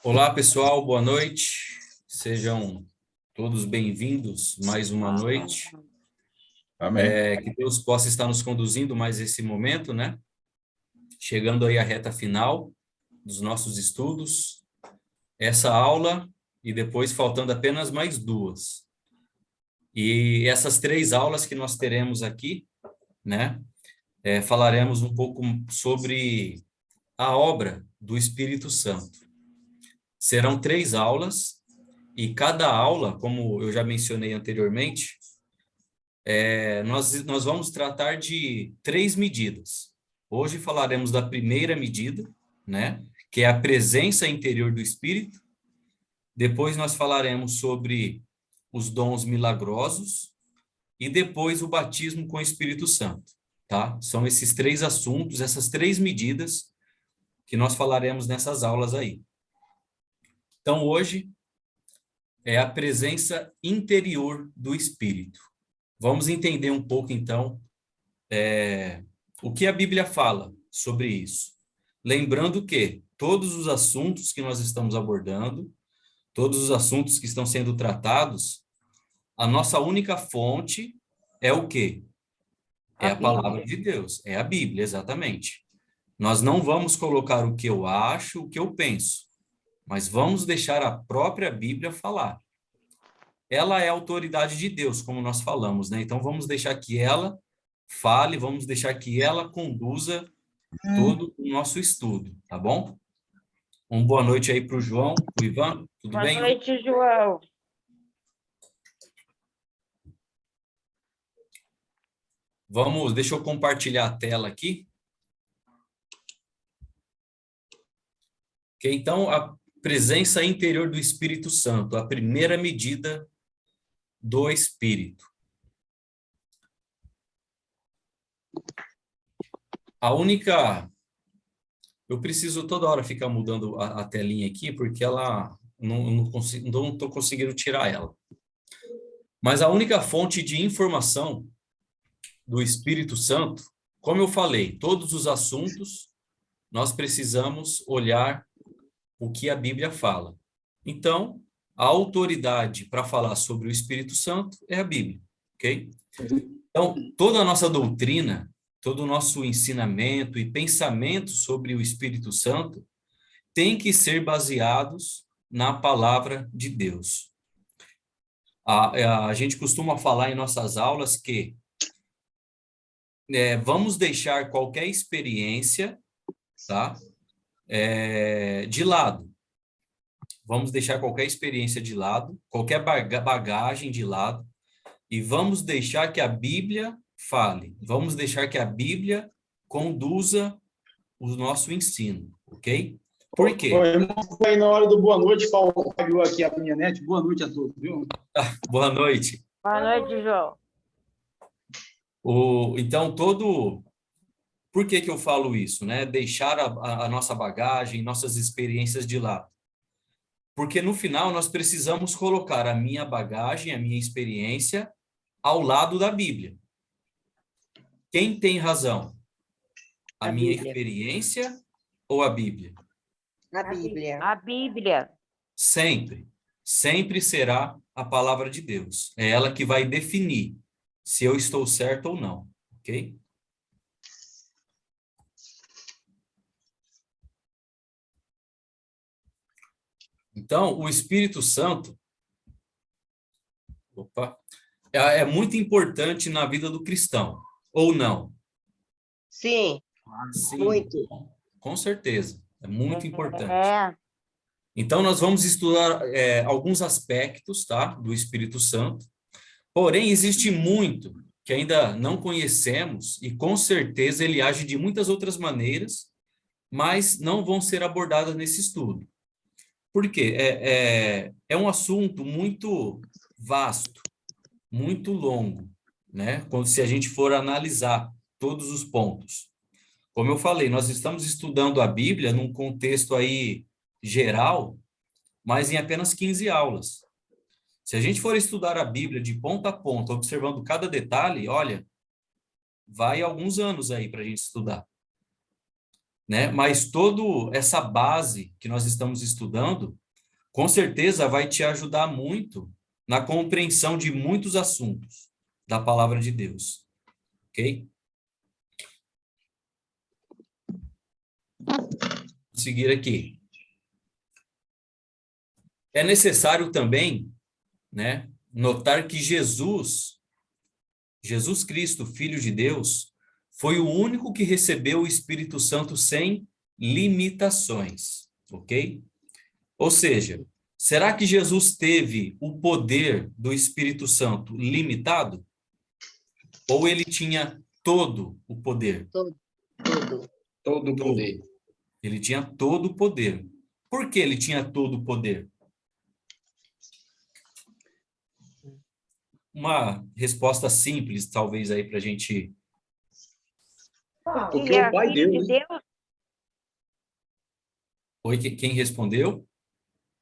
Olá, pessoal, boa noite. Sejam todos bem-vindos mais uma noite. Amém. Que Deus possa estar nos conduzindo mais esse momento, né? Chegando aí à reta final dos nossos estudos. Essa aula e depois faltando apenas mais duas. E essas três aulas que nós teremos aqui, né? Falaremos um pouco sobre a obra do Espírito Santo. Serão três aulas. E cada aula, como eu já mencionei anteriormente, nós vamos tratar de três medidas. Hoje falaremos da primeira medida, né, que é a presença interior do Espírito. Depois nós falaremos sobre os dons milagrosos e depois o batismo com o Espírito Santo, tá? São esses três assuntos, essas três medidas que nós falaremos nessas aulas aí. Então, hoje é a presença interior do Espírito. Vamos entender um pouco, então, o que a Bíblia fala sobre isso. Lembrando que todos os assuntos que nós estamos abordando, todos os assuntos que estão sendo tratados, a nossa única fonte é o quê? É a palavra de Deus, é a Bíblia, exatamente. Nós não vamos colocar o que eu acho, o que eu penso, mas vamos deixar a própria Bíblia falar. Ela é a autoridade de Deus, como nós falamos, né? Então vamos deixar que ela fale, vamos deixar que ela conduza todo o nosso estudo, tá bom? Uma boa noite aí para o João, para o Ivan, tudo Boa bem? noite, João. Deixa eu compartilhar a tela aqui. Ok, então, a presença interior do Espírito Santo, a primeira medida do Espírito. Eu preciso toda hora ficar mudando a telinha aqui, porque ela não estou conseguindo tirar ela. Mas a única fonte de informação do Espírito Santo, como eu falei, todos os assuntos, nós precisamos olhar o que a Bíblia fala. Então, a autoridade para falar sobre o Espírito Santo é a Bíblia, ok? Então, toda a nossa doutrina, todo o nosso ensinamento e pensamento sobre o Espírito Santo tem que ser baseados na palavra de Deus. A gente costuma falar em nossas aulas que vamos deixar qualquer experiência, tá? De lado. Vamos deixar qualquer experiência de lado, qualquer bagagem de lado, e vamos deixar que a Bíblia fale. Vamos deixar que a Bíblia conduza o nosso ensino, ok? Por quê? Foi na hora do boa noite, falhou aqui a minha net. Boa noite a todos, viu? Boa noite. Boa noite, João. Então, por que eu falo isso, né? Deixar a nossa bagagem, nossas experiências de lado. Porque no final nós precisamos colocar a minha bagagem, a minha experiência ao lado da Bíblia. Quem tem razão? A minha experiência ou a Bíblia? A Bíblia. A Bíblia. Sempre. Sempre será a palavra de Deus. É ela que vai definir se eu estou certo ou não, ok? Então, o Espírito Santo é muito importante na vida do cristão, ou não? Sim, Sim, muito. com certeza. É muito importante. É. Então, nós vamos estudar alguns aspectos, tá, do Espírito Santo. Porém, existe muito que ainda não conhecemos e, com certeza, ele age de muitas outras maneiras, mas não vão ser abordadas nesse estudo. Por quê? É um assunto muito vasto, muito longo, né? Se a gente for analisar todos os pontos. Como eu falei, nós estamos estudando a Bíblia num contexto aí geral, mas em apenas 15 aulas. Se a gente for estudar a Bíblia de ponta a ponta, observando cada detalhe, olha, vai alguns anos aí para a gente estudar. né? Mas toda essa base que nós estamos estudando, com certeza vai te ajudar muito na compreensão de muitos assuntos da palavra de Deus, ok? Vou seguir aqui. É necessário também, né, notar que Jesus Cristo, Filho de Deus, foi o único que recebeu o Espírito Santo sem limitações, ok? Ou seja, será que Jesus teve o poder do Espírito Santo limitado? Ou ele tinha todo o poder? Tudo. Todo o poder. Ele tinha todo o poder. Por que ele tinha todo o poder? Uma resposta simples, talvez, aí para a gente... Porque Ele era o Pai filho deu, de né? Deus, Oi, quem respondeu?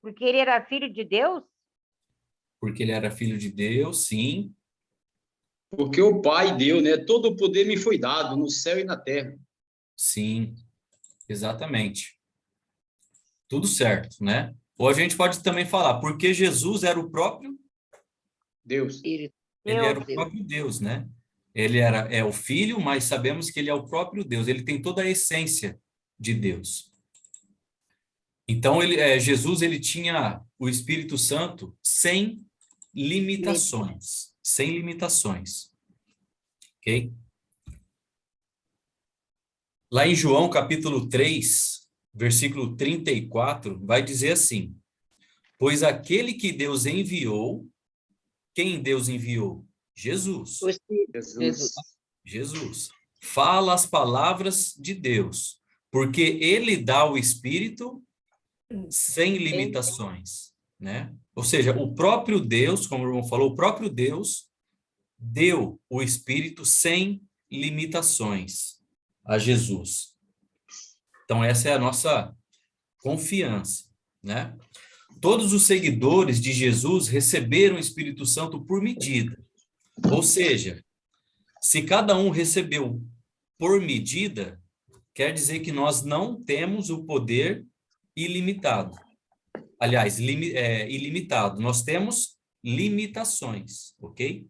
porque ele era filho de Deus? Porque ele era filho de Deus, sim. Porque o Pai deu, né? Todo o poder me foi dado no céu e na terra. Sim, exatamente. Tudo certo, né? Ou a gente pode também falar, porque Jesus era o próprio, Deus. Espírito. ele era o Deus. próprio Deus, né? Ele é o Filho, mas sabemos que ele é o próprio Deus. Ele tem toda a essência de Deus. Então, Jesus, ele tinha o Espírito Santo sem limitações. Sem limitações. Ok? Lá em João, capítulo 3, versículo 34, vai dizer assim: pois aquele que Deus enviou, quem Deus enviou? Jesus. O Espírito. Jesus. Jesus. Fala as palavras de Deus, porque ele dá o Espírito sem limitações, né? Ou seja, o próprio Deus, como o irmão falou, o próprio Deus deu o Espírito sem limitações a Jesus. Então, essa é a nossa confiança, né? Todos os seguidores de Jesus receberam o Espírito Santo por medida. Ou seja, se cada um recebeu por medida, quer dizer que nós não temos o poder ilimitado. Aliás, ilimitado. Nós temos limitações, ok?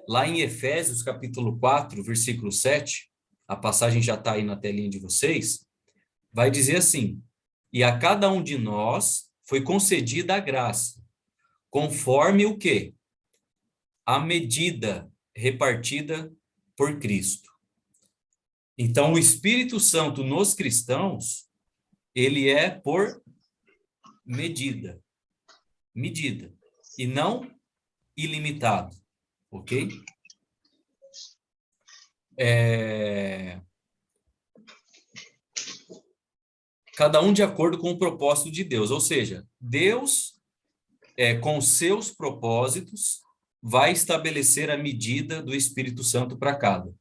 Lá em Efésios, capítulo 4, versículo 7, a passagem já está aí na telinha de vocês, vai dizer assim: e a cada um de nós foi concedida a graça, conforme o quê? A medida repartida por Cristo. Então, o Espírito Santo nos cristãos, ele é por medida. Medida. E não ilimitado. Ok? Cada um de acordo com o propósito de Deus. Ou seja, Deus, com seus propósitos, vai estabelecer a medida do Espírito Santo para cada.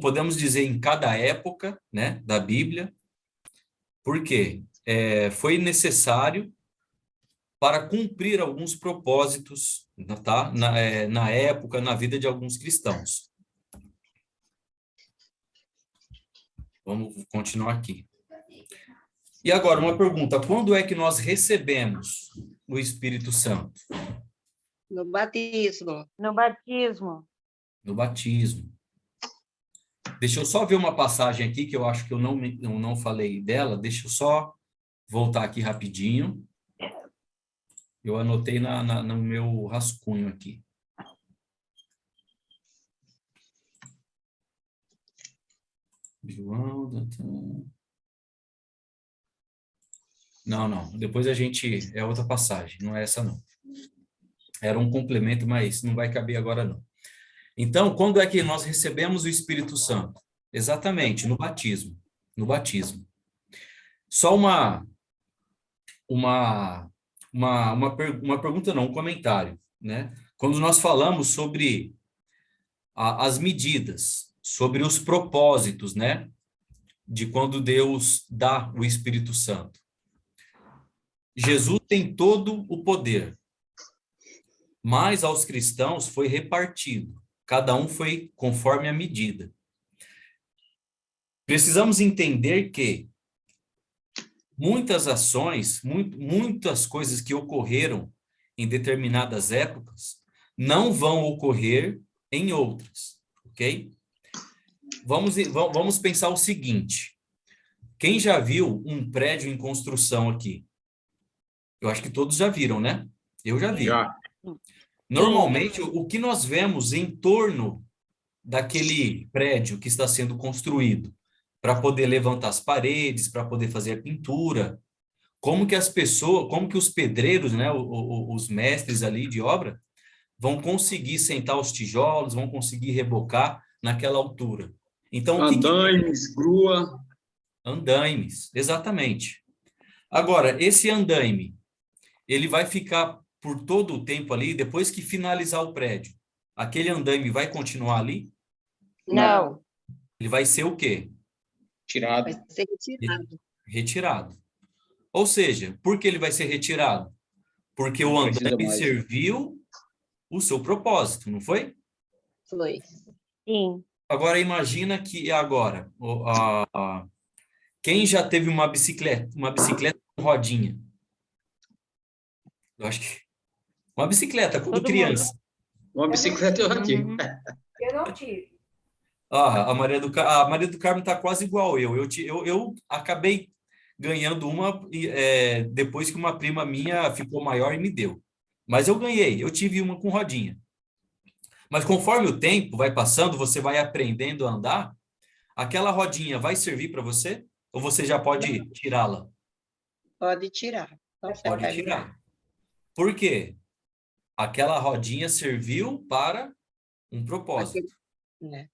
Podemos dizer em cada época, né, da Bíblia. Por quê? Foi necessário para cumprir alguns propósitos, tá? Na época, na vida de alguns cristãos. Vamos continuar aqui. E agora, uma pergunta: quando é que nós recebemos o Espírito Santo? No batismo. No batismo. No batismo. Deixa eu só ver uma passagem aqui, que eu acho que eu não falei dela. Deixa eu só voltar aqui rapidinho. Eu anotei no meu rascunho aqui. João... Não. Depois a gente... É outra passagem, não é essa não. Era um complemento, mas não vai caber agora não. Então, quando é que nós recebemos o Espírito Santo? Exatamente, no batismo. No batismo. Só uma pergunta, não, um comentário, né? Quando nós falamos sobre as medidas, sobre os propósitos, né? De quando Deus dá o Espírito Santo. Jesus tem todo o poder, mas aos cristãos foi repartido. Cada um foi conforme a medida. Precisamos entender que muitas ações, muitas coisas que ocorreram em determinadas épocas não vão ocorrer em outras, ok? Vamos pensar o seguinte: quem já viu um prédio em construção aqui? Eu acho que todos já viram, né? Eu já vi. Já. Normalmente, o que nós vemos em torno daquele prédio que está sendo construído para poder levantar as paredes, para poder fazer a pintura, como que as pessoas, como que os pedreiros, né, os mestres ali de obra, vão conseguir sentar os tijolos, vão conseguir rebocar naquela altura. Então, o que que Andaimes, grua. andaimes, exatamente. Agora, esse andaime, ele vai ficar por todo o tempo ali, depois que finalizar o prédio. Aquele andaime vai continuar ali? Não. Ele vai ser o quê? Tirado. Vai ser retirado. Retirado. Ou seja, por que ele vai ser retirado? Porque o Não precisa andaime mais. serviu o seu propósito, não foi? Foi. Sim. Agora imagina que agora, quem já teve uma bicicleta com rodinha? Eu acho que uma bicicleta quando Todo mundo. criança. Uma bicicleta eu já tive. Uhum. Eu não tive. Ah, a Maria do Carmo está quase igual eu. Eu acabei ganhando uma depois que uma prima minha ficou maior e me deu. Mas eu ganhei, eu tive uma com rodinha. Mas conforme o tempo vai passando, você vai aprendendo a andar, aquela rodinha vai servir para você? Ou você já pode tirá-la? Pode tirar. Não Pode serve mais. tirar. Por quê? Aquela rodinha serviu para um propósito. Aquele, né?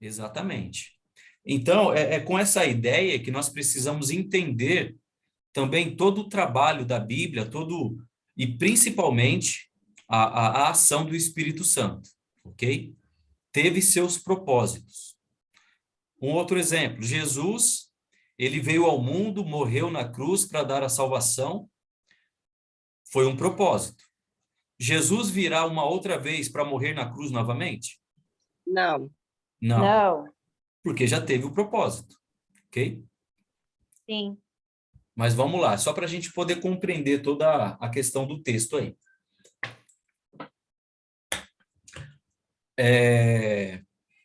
Exatamente. Então, é com essa ideia que nós precisamos entender também todo o trabalho da Bíblia, e principalmente a ação do Espírito Santo, ok? Teve seus propósitos. Um outro exemplo, Jesus, ele veio ao mundo, morreu na cruz para dar a salvação, foi um propósito. Jesus virá uma outra vez para morrer na cruz novamente? Não. Não, Não. porque já teve o propósito, ok? Sim. Mas vamos lá, só para a gente poder compreender toda a questão do texto aí.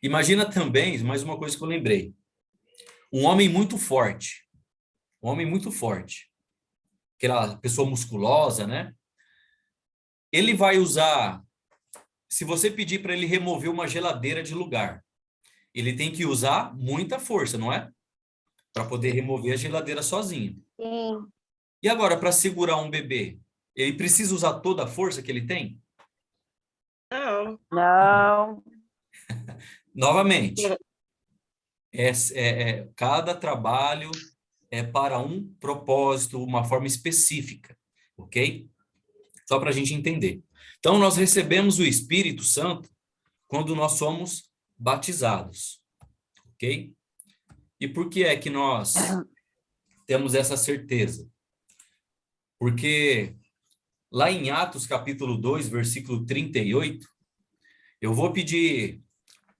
Imagina também, mais uma coisa que eu lembrei, um homem muito forte, aquela pessoa musculosa, né? Ele vai usar, se você pedir para ele remover uma geladeira de lugar, ele tem que usar muita força, não é? Para poder remover a geladeira sozinho. Sim. E agora, para segurar um bebê, ele precisa usar toda a força que ele tem? Não. Não. Novamente, cada trabalho é para um propósito, uma forma específica, ok? Só para a gente entender. Então, nós recebemos o Espírito Santo quando nós somos batizados, ok? E por que é que nós temos essa certeza? Porque lá em Atos capítulo 2, versículo 38, eu vou pedir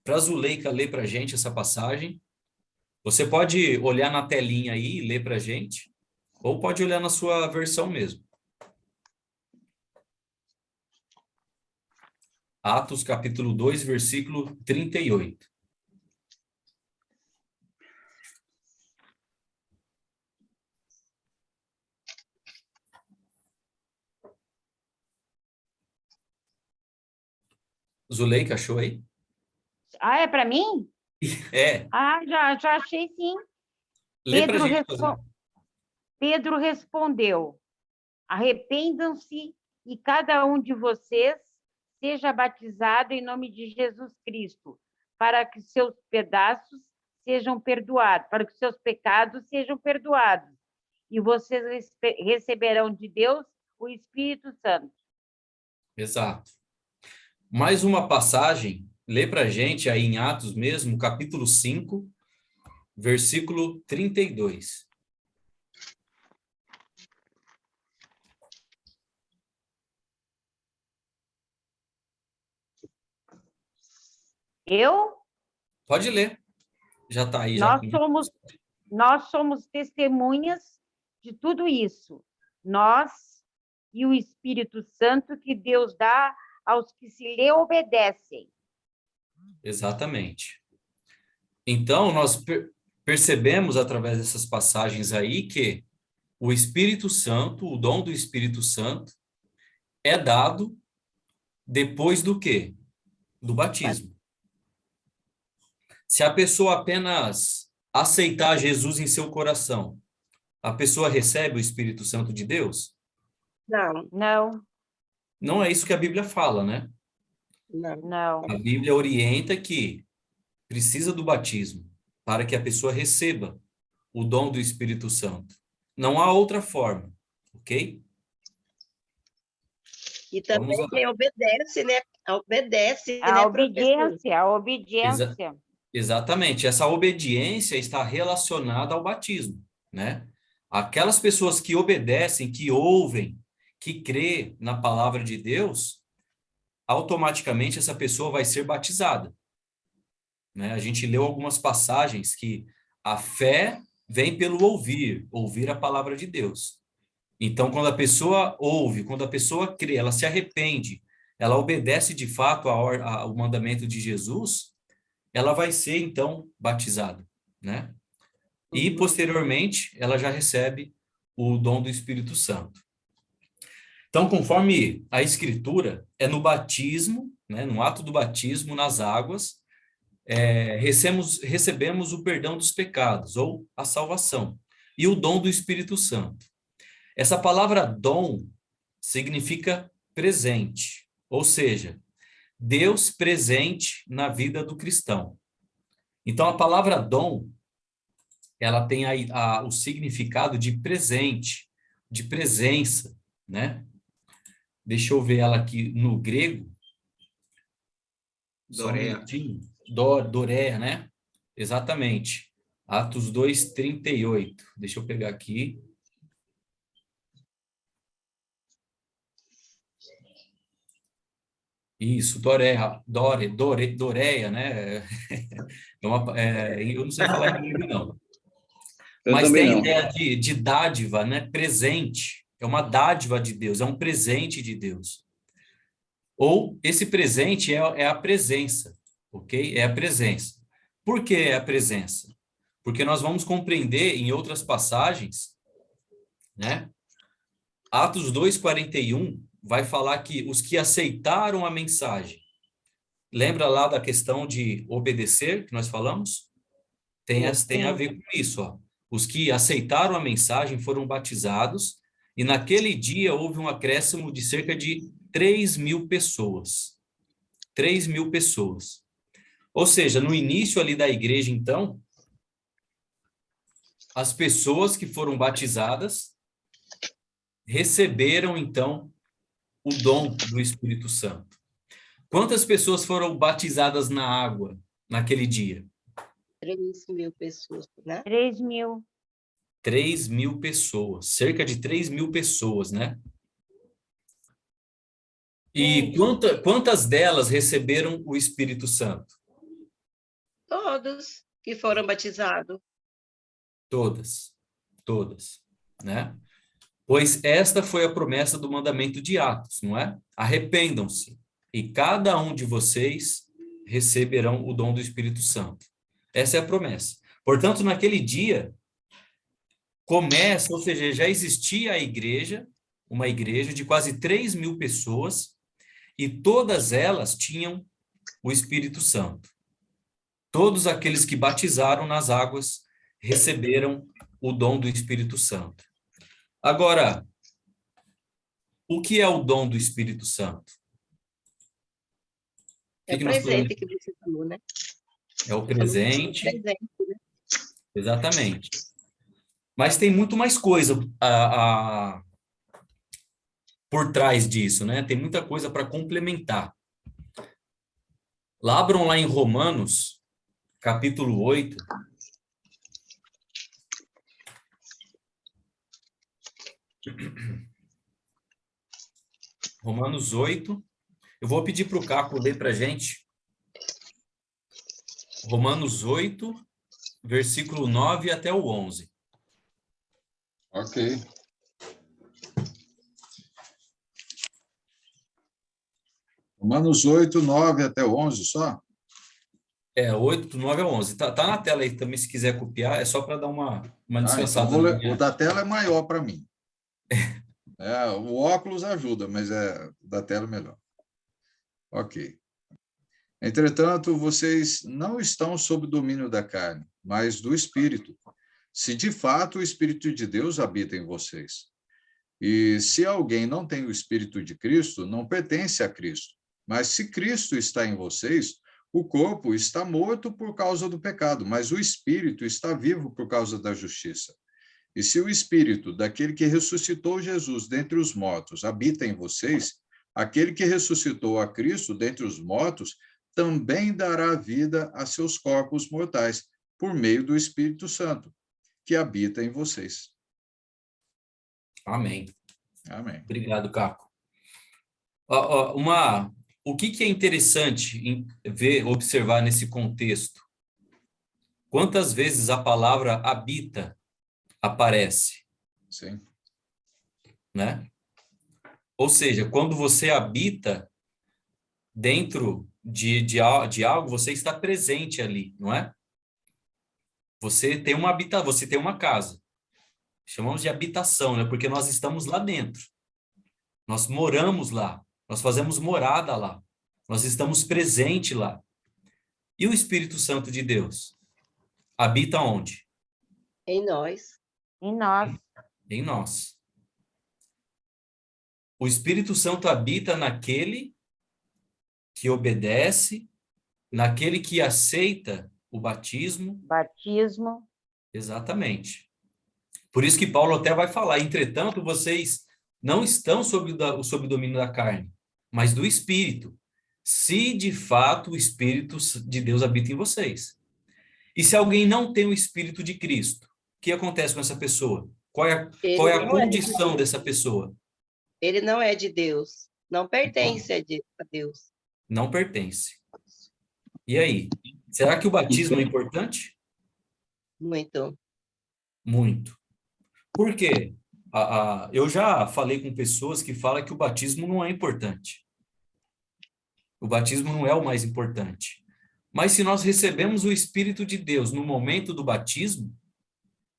para a Zuleika ler para a gente essa passagem. Você pode olhar na telinha aí e ler para a gente, ou pode olhar na sua versão mesmo. Atos capítulo 2, versículo 38. Zuleika, achou aí? Ah, é para mim? É, Ah, já achei sim. lê para a Pedro, gente respo- Pedro respondeu: Arrependam-se e cada um de vocês seja batizado em nome de Jesus Cristo, para que seus pedaços sejam perdoados, para que seus pecados sejam perdoados. E vocês receberão de Deus o Espírito Santo. Exato. Mais uma passagem, lê para a gente aí em Atos mesmo, capítulo 5, versículo 32. Eu? Pode ler. Já está aí, já. Nós somos testemunhas de tudo isso. Nós e o Espírito Santo que Deus dá aos que se lhe obedecem. Exatamente. Então, nós percebemos através dessas passagens aí que o Espírito Santo, o dom do Espírito Santo, é dado depois do quê? Do batismo. Se a pessoa apenas aceitar Jesus em seu coração, a pessoa recebe o Espírito Santo de Deus? Não, Não, Não é isso que a Bíblia fala, né? não. não. A Bíblia orienta que precisa do batismo para que a pessoa receba o dom do Espírito Santo. Não há outra forma, ok? E Vamos também lá. quem obedece, né? Obedece, A né, professor? obediência, a obediência. Exatamente. Essa obediência está relacionada ao batismo, né? Aquelas pessoas que obedecem, que ouvem, que crê na palavra de Deus, automaticamente essa pessoa vai ser batizada, né? A gente leu algumas passagens que a fé vem pelo ouvir, ouvir a palavra de Deus. Então, quando a pessoa ouve, quando a pessoa crê, ela se arrepende, ela obedece de fato ao mandamento de Jesus, ela vai ser, então, batizada, né? E, posteriormente, ela já recebe o dom do Espírito Santo. Então, conforme a Escritura, é no batismo, né, no ato do batismo, nas águas, recebemos o perdão dos pecados, ou a salvação, e o dom do Espírito Santo. Essa palavra dom significa presente, ou seja, Deus presente na vida do cristão. Então, a palavra dom, ela tem o significado de presente, de presença, né? Deixa eu ver ela aqui no grego. Doréia. Doré, né? Exatamente. Atos 2:38. Deixa eu pegar aqui. Isso, Doréia, né? Eu não sei falar em grego, não. Eu Mas também tem a não. ideia de dádiva, né? Presente. É uma dádiva de Deus, é um presente de Deus. Ou esse presente é a presença, ok? É a presença. Por que é a presença? Porque nós vamos compreender em outras passagens, né? Atos 2:41 vai falar que os que aceitaram a mensagem, lembra lá da questão de obedecer que nós falamos? Tem a ver com isso, ó. Os que aceitaram a mensagem foram batizados e naquele dia houve um acréscimo de cerca de 3.000 pessoas. 3.000 pessoas. Ou seja, no início ali da igreja, então, as pessoas que foram batizadas receberam, então, o dom do Espírito Santo. Quantas pessoas foram batizadas na água naquele dia? 3.000 pessoas, né? 3.000. 3.000 pessoas, cerca de 3.000 pessoas, né? E quantas delas receberam o Espírito Santo? Todos que foram batizados. Todas, né? Pois esta foi a promessa do mandamento de Atos, não é? Arrependam-se, e cada um de vocês receberão o dom do Espírito Santo. Essa é a promessa. Portanto, naquele dia, começa, ou seja, já existia a igreja, uma igreja de quase 3.000 pessoas, e todas elas tinham o Espírito Santo. Todos aqueles que batizaram nas águas receberam o dom do Espírito Santo. Agora, o que é o dom do Espírito Santo? É o presente que você falou, né? É o presente. Presente, né? Exatamente. Mas tem muito mais coisa por trás disso, né? Tem muita coisa para complementar. Abram lá em Romanos, capítulo 8. Romanos 8. Eu vou pedir para o Caco ler para a gente. Romanos 8, versículo 9 até o 11. Ok. Romanos 8, 9 até o 11 só? 8, do 9 ao 11. Tá na tela aí também, se quiser copiar, é só para dar uma Então disfarçada vou na ler. O minha... da tela é maior para mim. O óculos ajuda, mas o da tela é melhor. Ok. Entretanto, vocês não estão sob o domínio da carne, mas do Espírito, se de fato o Espírito de Deus habita em vocês. E se alguém não tem o Espírito de Cristo, não pertence a Cristo. Mas se Cristo está em vocês, o corpo está morto por causa do pecado, mas o Espírito está vivo por causa da justiça. E se o Espírito daquele que ressuscitou Jesus dentre os mortos habita em vocês, aquele que ressuscitou a Cristo dentre os mortos também dará vida a seus corpos mortais, por meio do Espírito Santo, que habita em vocês. Amém. Amém. Obrigado, Caco. O que é interessante em observar nesse contexto? Quantas vezes a palavra habita aparece, Sim. né? Ou seja, quando você habita dentro de algo, você está presente ali, não é? Você tem uma casa. Chamamos de habitação, né? Porque nós estamos lá dentro. Nós moramos lá. Nós fazemos morada lá. Nós estamos presentes lá. E o Espírito Santo de Deus habita onde? Em nós. Em nós. Em nós. O Espírito Santo habita naquele que obedece, naquele que aceita o batismo. Batismo. Exatamente. Por isso que Paulo até vai falar, entretanto, vocês não estão sob o domínio da carne, mas do Espírito, se de fato o Espírito de Deus habita em vocês. E se alguém não tem o Espírito de Cristo, o que acontece com essa pessoa? Qual é a condição dessa pessoa? Ele não é de Deus. Não pertence a Deus. Não pertence. E aí? Será que o batismo é importante? Muito. Muito. Por quê? Eu já falei com pessoas que falam que o batismo não é importante. O batismo não é o mais importante. Mas se nós recebemos o Espírito de Deus no momento do batismo,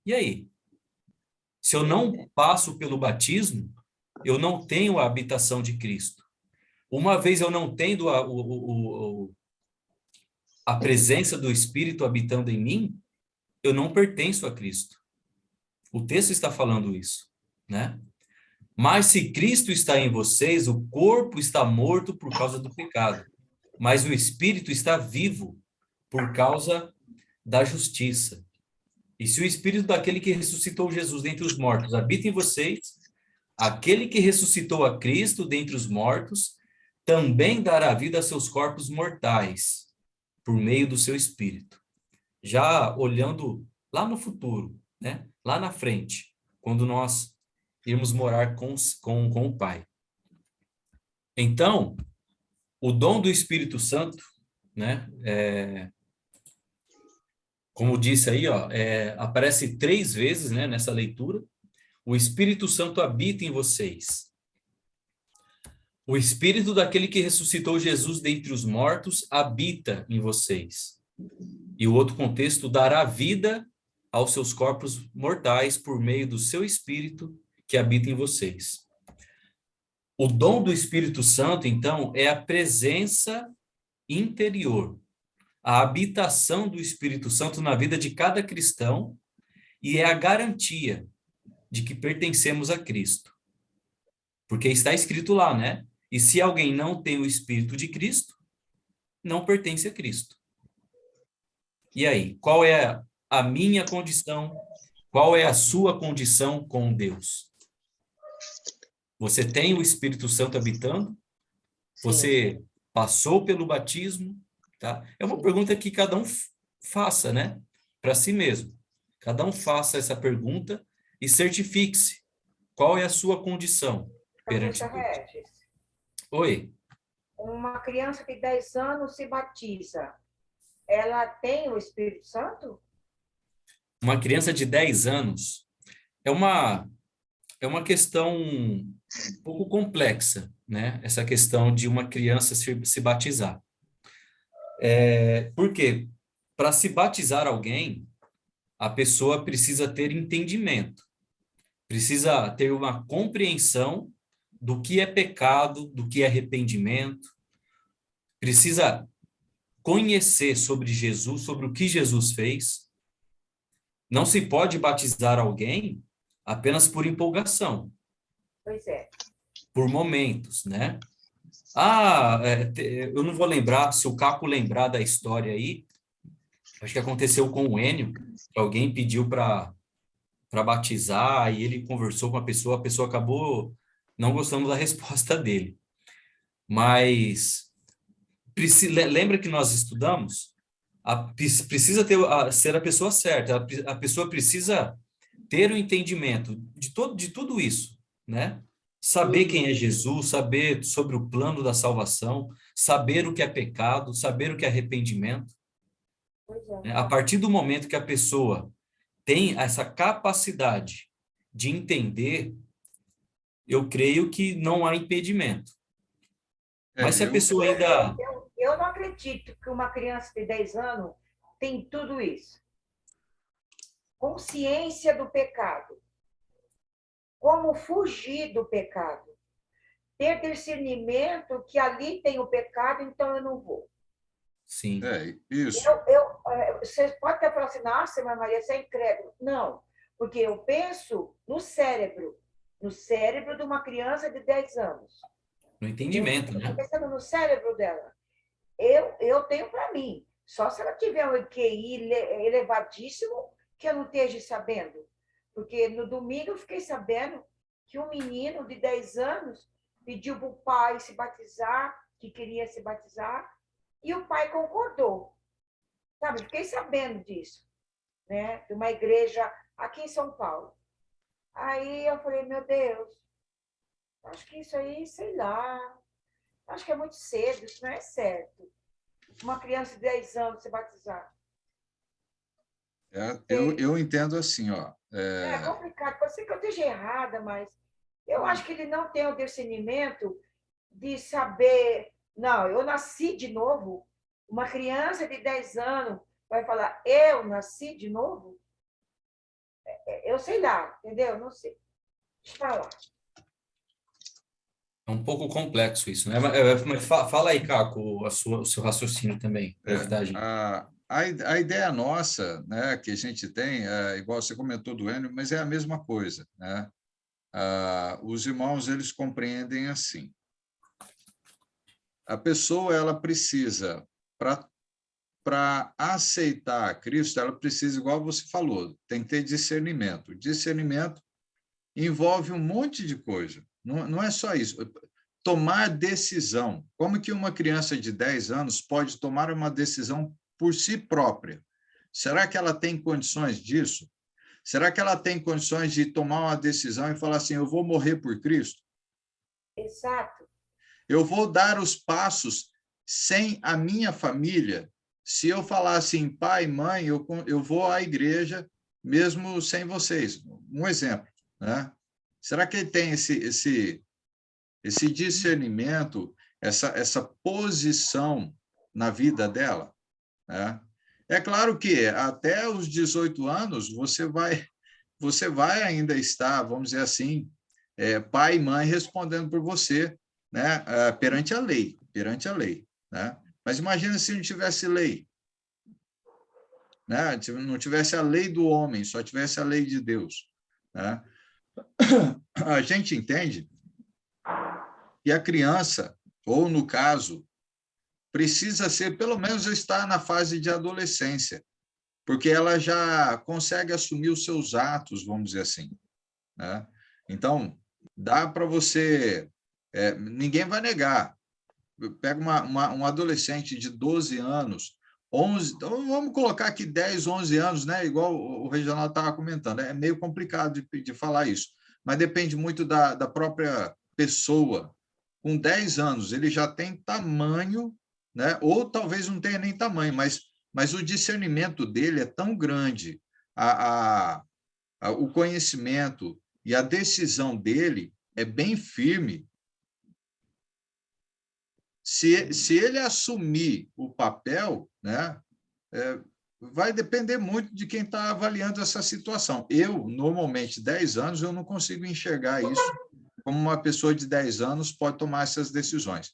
e aí? Se eu não passo pelo batismo, eu não tenho a habitação de Cristo. Uma vez eu não tendo a presença do Espírito habitando em mim, eu não pertenço a Cristo. O texto está falando isso, né? Mas se Cristo está em vocês, o corpo está morto por causa do pecado, mas o Espírito está vivo por causa da justiça. E se o Espírito daquele que ressuscitou Jesus dentre os mortos habita em vocês, aquele que ressuscitou a Cristo dentre os mortos também dará vida a seus corpos mortais, por meio do seu Espírito. Já olhando lá no futuro, né? Lá na frente, quando nós irmos morar com o Pai. Então, o dom do Espírito Santo, né? Como disse aí, aparece 3 vezes, né, nessa leitura. O Espírito Santo habita em vocês. O Espírito daquele que ressuscitou Jesus dentre os mortos habita em vocês. E o outro contexto, dará vida aos seus corpos mortais por meio do seu Espírito que habita em vocês. O dom do Espírito Santo, então, é a presença interior, a habitação do Espírito Santo na vida de cada cristão e é a garantia de que pertencemos a Cristo. Porque está escrito lá, né? E se alguém não tem o Espírito de Cristo, não pertence a Cristo. E aí, qual é a minha condição? Qual é a sua condição com Deus? Você tem o Espírito Santo habitando? Sim. Você passou pelo batismo? Tá? É uma pergunta que cada um faça, né? Para si mesmo. Cada um faça essa pergunta e certifique-se. Qual é a sua condição perante Deus? Regis, Oi. uma criança de 10 anos se batiza. Ela tem o Espírito Santo? uma criança de 10 anos é uma questão um pouco complexa, né? Essa questão de uma criança se batizar. Por quê? Para se batizar alguém, a pessoa precisa ter entendimento, precisa ter uma compreensão do que é pecado, do que é arrependimento, precisa conhecer sobre Jesus, sobre o que Jesus fez. Não se pode batizar alguém apenas por empolgação, Pois é. por momentos, né? Eu não vou lembrar, se o Caco lembrar da história aí, acho que aconteceu com o Enio, que alguém pediu para batizar e ele conversou com a pessoa acabou não gostando da resposta dele. Mas lembra que nós estudamos? Precisa ser a pessoa certa, a pessoa precisa ter o entendimento de tudo isso, né? Saber quem é Jesus, saber sobre o plano da salvação, saber o que é pecado, saber o que é arrependimento. Pois é. Né? A partir do momento que a pessoa tem essa capacidade de entender, eu creio que não há impedimento. Mas se a pessoa ainda... Eu não acredito que uma criança de 10 anos tem tudo isso. Consciência do pecado. Como fugir do pecado. Ter discernimento que ali tem o pecado, então eu não vou. Sim. Isso. Você pode até falar assim, nossa, Maria, você é incrédulo. Não, porque eu penso no cérebro de uma criança de 10 anos. No entendimento, né? Estou pensando no cérebro dela. Eu tenho para mim. Só se ela tiver um QI elevadíssimo, que eu não esteja sabendo. Porque no domingo eu fiquei sabendo que um menino de 10 anos pediu para o pai se batizar, que queria se batizar, e o pai concordou. Sabe, fiquei sabendo disso, né? De uma igreja aqui em São Paulo. Aí eu falei, meu Deus, acho que isso aí, sei lá, acho que é muito cedo, isso não é certo. Uma criança de 10 anos se batizar. Eu entendo assim, ó. É complicado, pode ser que eu esteja errada, mas eu acho que ele não tem o discernimento de saber, não, eu nasci de novo. Uma criança de 10 anos vai falar, eu nasci de novo? Eu sei lá, entendeu? Não sei. Deixa eu falar. É um pouco complexo isso, né? Mas fala aí, Caco, o seu raciocínio também, para evitar a gente. A ideia nossa, né, que a gente tem, igual você comentou do Enio, mas é a mesma coisa, né? Os irmãos, eles compreendem assim. A pessoa, ela precisa, para aceitar Cristo, ela precisa, igual você falou, tem que ter discernimento. Discernimento envolve um monte de coisa. Não é só isso. Tomar decisão. Como que uma criança de 10 anos pode tomar uma decisão por si própria? Será que ela tem condições disso? Será que ela tem condições de tomar uma decisão e falar assim, eu vou morrer por Cristo? Exato. Eu vou dar os passos sem a minha família? Se eu falar assim, pai, mãe, eu vou à igreja mesmo sem vocês. Um exemplo, né? Será que ele tem esse discernimento, essa posição na vida dela? Né? É claro que até os 18 anos você vai ainda estar, vamos dizer assim, pai e mãe respondendo por você, né? Perante a lei, né? Mas imagina se não tivesse lei, né? Não tivesse a lei do homem, só tivesse a lei de Deus, né? A gente entende que a criança, ou no caso, precisa ser, pelo menos, estar na fase de adolescência, porque ela já consegue assumir os seus atos, vamos dizer assim, né? Então, dá para você... ninguém vai negar. Pega um adolescente de 12 anos, 11, então vamos colocar aqui 10, 11 anos, né? Igual o Reginaldo estava comentando, é meio complicado de falar isso, mas depende muito da própria pessoa. Com 10 anos, ele já tem tamanho, né? Ou talvez não tenha nem tamanho, mas o discernimento dele é tão grande, o conhecimento e a decisão dele é bem firme. Se ele assumir o papel, né, vai depender muito de quem está avaliando essa situação. Eu, normalmente, 10 anos, eu não consigo enxergar isso como uma pessoa de 10 anos pode tomar essas decisões.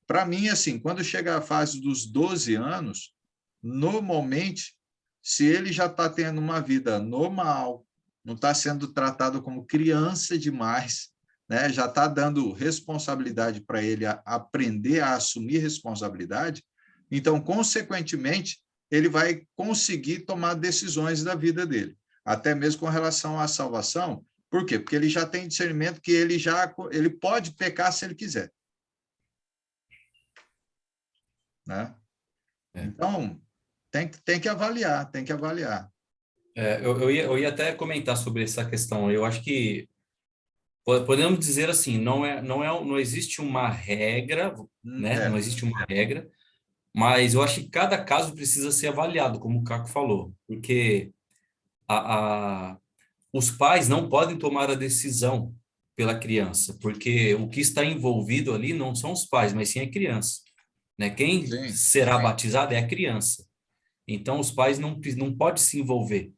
Para mim, assim, quando chega a fase dos 12 anos, normalmente, se ele já está tendo uma vida normal, não está sendo tratado como criança demais, né, já está dando responsabilidade para ele aprender a assumir responsabilidade, então, consequentemente, ele vai conseguir tomar decisões da vida dele, até mesmo com relação à salvação. Por quê? Porque ele já tem discernimento que ele pode pecar se ele quiser. Né? Então, tem que avaliar, tem que avaliar. Eu ia até comentar sobre essa questão. Eu acho que podemos dizer assim, não existe uma regra, né? Não existe uma regra, mas eu acho que cada caso precisa ser avaliado, como o Caco falou, porque os pais não podem tomar a decisão pela criança, porque o que está envolvido ali não são os pais, mas sim a criança, né? Quem será batizado é a criança. Então, os pais não podem se envolver,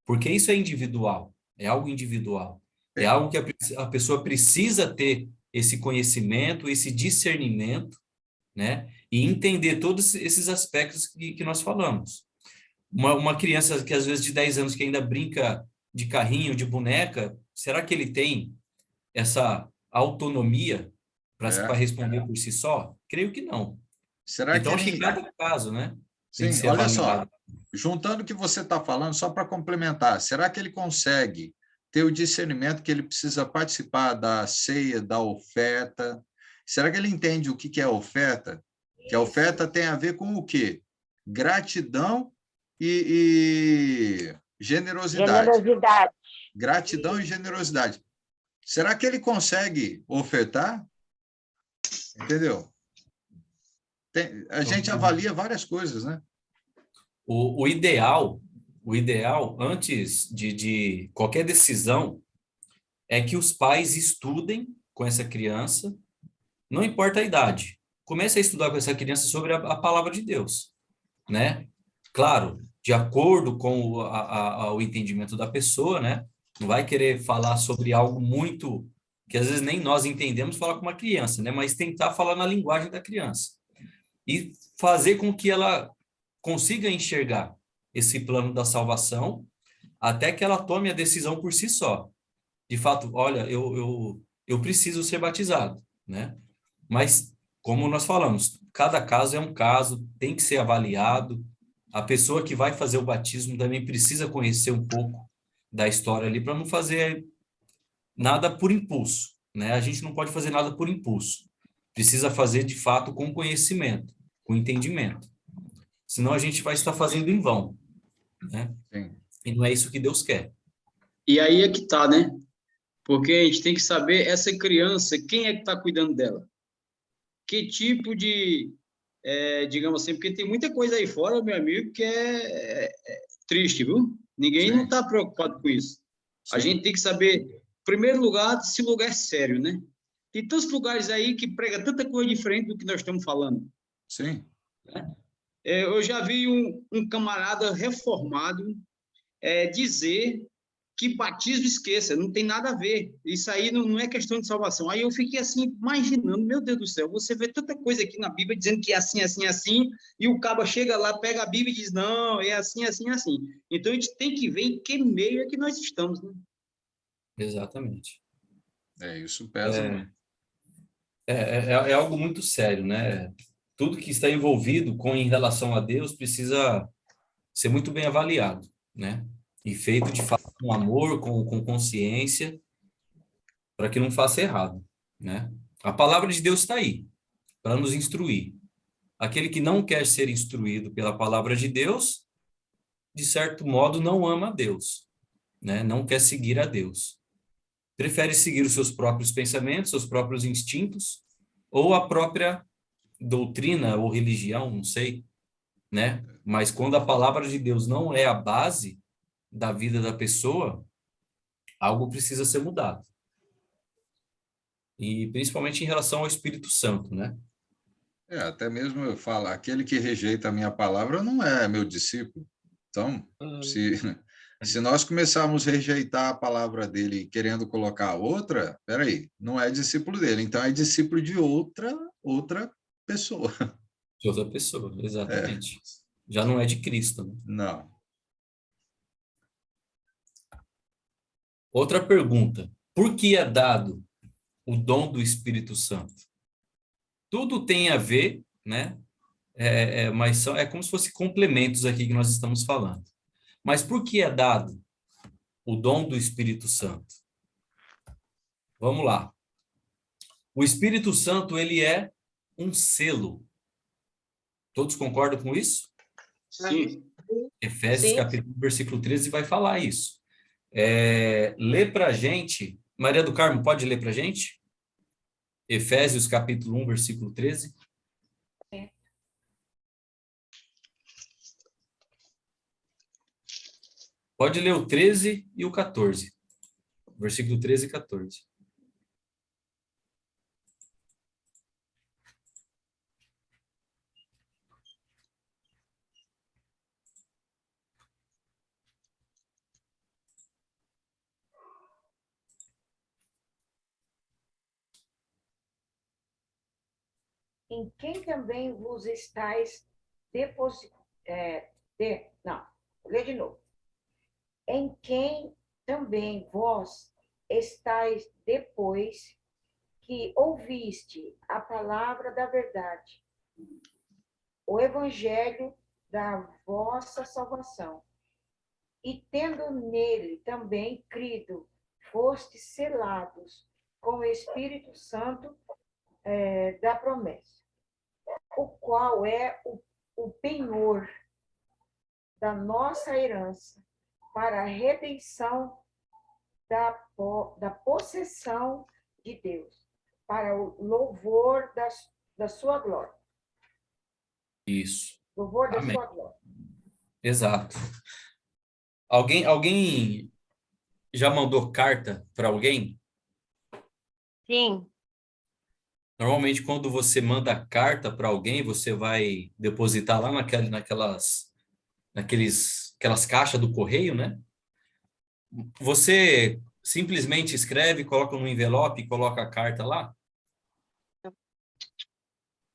porque isso é individual, é algo individual. É algo que a pessoa precisa ter esse conhecimento, esse discernimento, né? E entender todos esses aspectos que nós falamos. Uma criança que às vezes de 10 anos que ainda brinca de carrinho, de boneca, será que ele tem essa autonomia para responder por si só? Creio que não. Será então, que acho que cada caso, né? Tem que Sim, ser olha avaliado. só, juntando o que você está falando, só para complementar, será que ele consegue ter o discernimento que ele precisa participar da ceia, da oferta? Será que ele entende o que é oferta? Que a oferta tem a ver com o quê? Gratidão e generosidade. Gratidão e generosidade. Será que ele consegue ofertar? Entendeu? A gente avalia várias coisas, né? O ideal, antes de qualquer decisão, é que os pais estudem com essa criança, não importa a idade. Comece a estudar com essa criança sobre a palavra de Deus, né? Claro, de acordo com o entendimento da pessoa, né? Não vai querer falar sobre algo muito que às vezes nem nós entendemos, falar com uma criança, né? Mas tentar falar na linguagem da criança. E fazer com que ela consiga enxergar esse plano da salvação até que ela tome a decisão por si só. De fato, olha, eu preciso ser batizado, né? Mas, como nós falamos, cada caso é um caso, tem que ser avaliado. A pessoa que vai fazer o batismo também precisa conhecer um pouco da história ali para não fazer nada por impulso, né? A gente não pode fazer nada por impulso. Precisa fazer, de fato, com conhecimento, com entendimento. Senão a gente vai estar fazendo em vão, né? Sim. E não é isso que Deus quer. E aí é que está, né? Porque a gente tem que saber essa criança, quem é que está cuidando dela? Que tipo de, digamos assim, porque tem muita coisa aí fora, meu amigo, que é triste, viu? Ninguém não está preocupado com isso. A gente tem que saber, em primeiro lugar, se o lugar é sério, né? Tem tantos lugares aí que pregam tanta coisa diferente do que nós estamos falando. Sim. Eu já vi um camarada reformado dizer que batismo esqueça, não tem nada a ver. Isso aí não é questão de salvação. Aí eu fiquei assim, imaginando, meu Deus do céu, você vê tanta coisa aqui na Bíblia dizendo que é assim, assim, assim, e o cabo chega lá, pega a Bíblia e diz, não, é assim, assim, assim. Então a gente tem que ver em que meio é que nós estamos, né? Exatamente. Isso pesa muito. É algo muito sério, né? Tudo que está envolvido em relação a Deus precisa ser muito bem avaliado, né? E feito de fato com amor, com consciência, para que não faça errado, né? A palavra de Deus está aí, para nos instruir. Aquele que não quer ser instruído pela palavra de Deus, de certo modo, não ama a Deus, né? Não quer seguir a Deus. Prefere seguir os seus próprios pensamentos, seus próprios instintos, ou a própria doutrina ou religião, não sei, né? Mas quando a palavra de Deus não é a base, da vida da pessoa, algo precisa ser mudado. E principalmente em relação ao Espírito Santo, né? Até mesmo eu falo, aquele que rejeita a minha palavra não é meu discípulo. Então, se nós começarmos a rejeitar a palavra dele querendo colocar outra, peraí, não é discípulo dele, então é discípulo de outra pessoa. De outra pessoa, É, exatamente. Já não é de Cristo, né? não. Outra pergunta. Por que é dado o dom do Espírito Santo? Tudo tem a ver, né? Mas é como se fossem complementos aqui que nós estamos falando. Mas por que é dado o dom do Espírito Santo? Vamos lá. O Espírito Santo, ele é um selo. Todos concordam com isso? Sim. Efésios, Sim. capítulo 1, versículo 13, vai falar isso. Lê para a gente. Maria do Carmo, pode ler para a gente? Efésios, capítulo 1, versículo 13. Pode ler o 13 e o 14. Versículo 13 e 14. Em quem também vos estáis não, vou ler de novo. Em quem também vós estáis depois que ouviste a palavra da verdade, o evangelho da vossa salvação, e tendo nele também crido, fostes selados com o Espírito Santo da promessa, o qual é o penhor da nossa herança para a redenção da possessão de Deus, para o louvor da sua glória. Isso. Louvor da Amém. sua glória. Exato. Alguém já mandou carta para alguém? Sim, Normalmente, quando você manda carta para alguém, você vai depositar lá aquelas caixas do correio, né? Você simplesmente escreve, coloca no envelope e coloca a carta lá?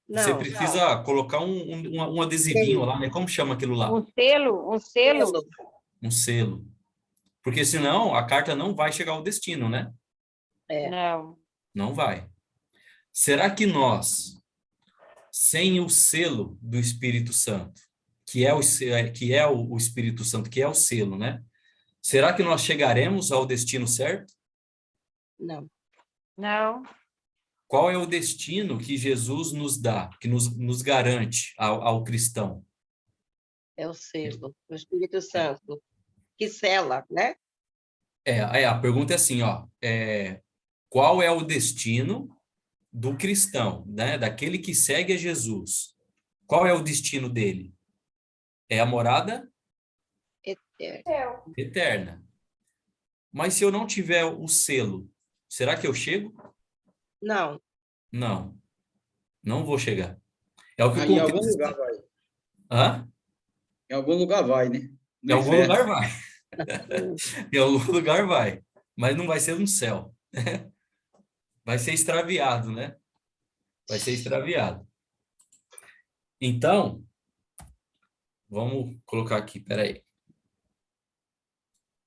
Você Não. precisa colocar um adesivinho lá, né? Como chama aquilo lá? um selo, Selo. Um selo. Porque senão a carta não vai chegar ao destino, né? não. Não vai. Será que nós, sem o selo do Espírito Santo, que é o Espírito Santo, que é o selo, né? Será que nós chegaremos ao destino certo? Não. Não, Qual é o destino que Jesus nos dá, que nos garante ao cristão? É o selo, o Espírito Santo, que sela, né? A pergunta é assim, ó, qual é o destino do cristão, né? Daquele que segue a Jesus? Qual é o destino dele? É a morada Céu. eterna. Mas se eu não tiver o selo, será que eu chego? Não. Não, não vou chegar. É o que o Aí em algum contexto lugar está. vai. Hã? Em algum lugar vai, né? Em No algum inferno. lugar vai. Em algum lugar vai. Mas não vai ser no céu. Vai ser extraviado, né? Vai ser extraviado. Então, vamos colocar aqui, peraí.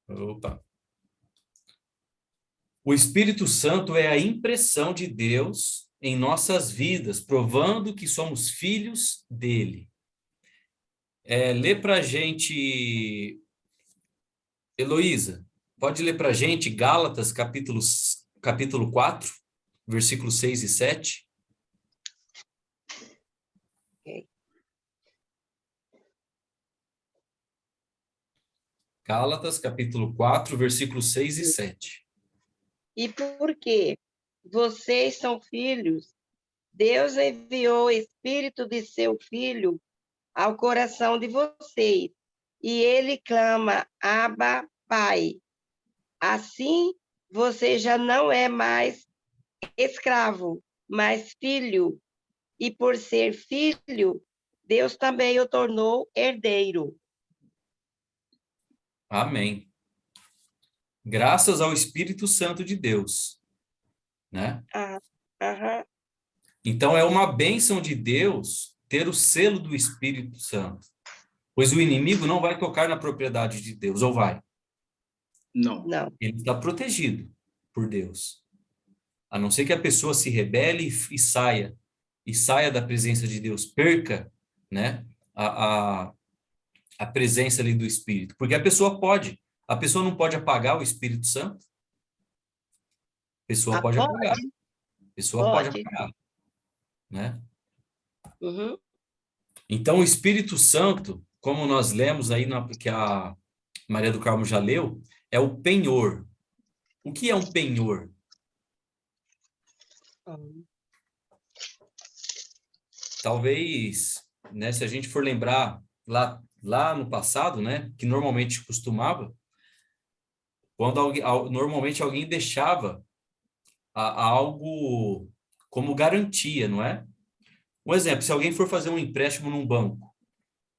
Opa. O Espírito Santo é a impressão de Deus em nossas vidas, provando que somos filhos dele. Lê pra gente, Heloísa, pode ler pra gente Gálatas, capítulo 4, versículos 6 e 7. Ok. Gálatas, capítulo 4, versículos 6 e 7. E porque vocês são filhos, Deus enviou o Espírito de seu Filho ao coração de vocês, e ele clama, Abba, Pai. Assim, você já não é mais escravo, mas filho. E por ser filho, Deus também o tornou herdeiro. Amém. Graças ao Espírito Santo de Deus, né? Ah, aham. Então, é uma bênção de Deus ter o selo do Espírito Santo, pois o inimigo não vai tocar na propriedade de Deus, ou vai? Não. Não. Ele está protegido por Deus. A não ser que a pessoa se rebele e saia da presença de Deus, perca, né, a presença ali do Espírito. Porque a pessoa não pode apagar o Espírito Santo. A pessoa pode apagar. A pessoa pode apagar, né? Uhum. Então, o Espírito Santo, como nós lemos aí, que a Maria do Carmo já leu, é o penhor. O que é um penhor? Talvez, né, se a gente for lembrar lá no passado, né, que normalmente costumava, quando normalmente alguém deixava algo como garantia, não é? Um exemplo, se alguém for fazer um empréstimo num banco,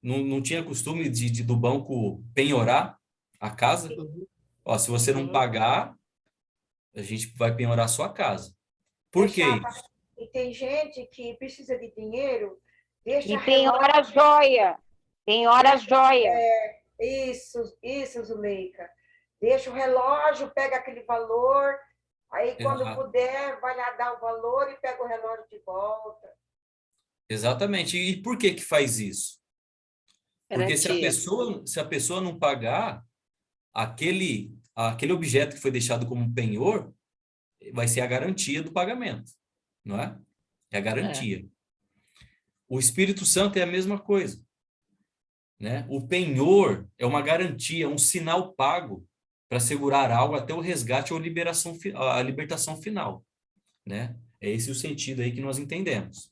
não tinha costume do banco penhorar a casa? Ó, se você não pagar, a gente vai penhorar a sua casa. Por quê? E tem gente que precisa de dinheiro, deixa E tem hora relógio. joia. Tem hora joia. Isso, Zuleika. Deixa o relógio, pega aquele valor, aí quando Exato. puder, vai lá dar o valor e pega o relógio de volta. Exatamente. E por que que faz isso? Porque Garantia. se a pessoa não pagar aquele objeto que foi deixado como penhor, vai ser a garantia do pagamento, não é? É a garantia. O Espírito Santo é a mesma coisa, né? O penhor é uma garantia, um sinal pago para segurar algo até o resgate ou a libertação final, né? É esse o sentido aí que nós entendemos.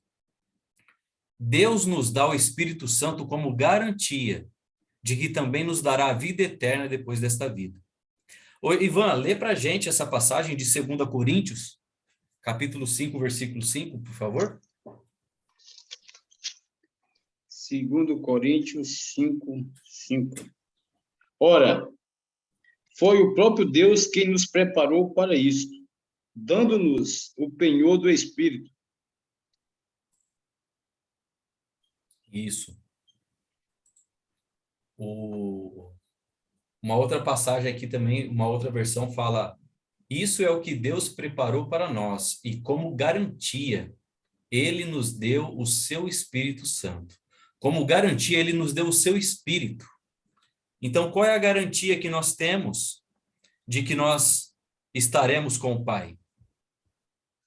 Deus nos dá o Espírito Santo como garantia de que também nos dará a vida eterna depois desta vida. Ô, Ivan, lê para a gente essa passagem de 2 Coríntios, capítulo 5, versículo 5, por favor. 2 Coríntios 5, 5. Ora, foi o próprio Deus quem nos preparou para isto, dando-nos o penhor do Espírito. Isso. Uma outra passagem aqui também, uma outra versão fala: isso é o que Deus preparou para nós, e como garantia, Ele nos deu o seu Espírito Santo. Como garantia, Ele nos deu o seu Espírito. Então, qual é a garantia que nós temos de que nós estaremos com o Pai?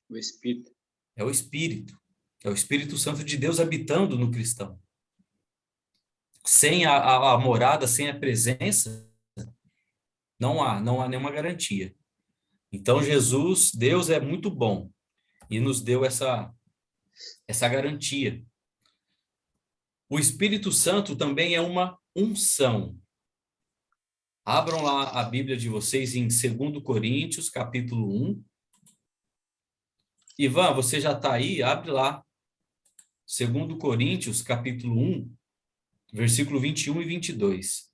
O Espírito. É o Espírito. É o Espírito Santo de Deus habitando no cristão. Sem a morada, sem a presença, não há nenhuma garantia. Então, Deus é muito bom e nos deu essa garantia. O Espírito Santo também é uma unção. Abram lá a Bíblia de vocês em 2 Coríntios, capítulo 1. Ivan, você já está aí? Abre lá. 2 Coríntios, capítulo 1, versículo 21 e 22.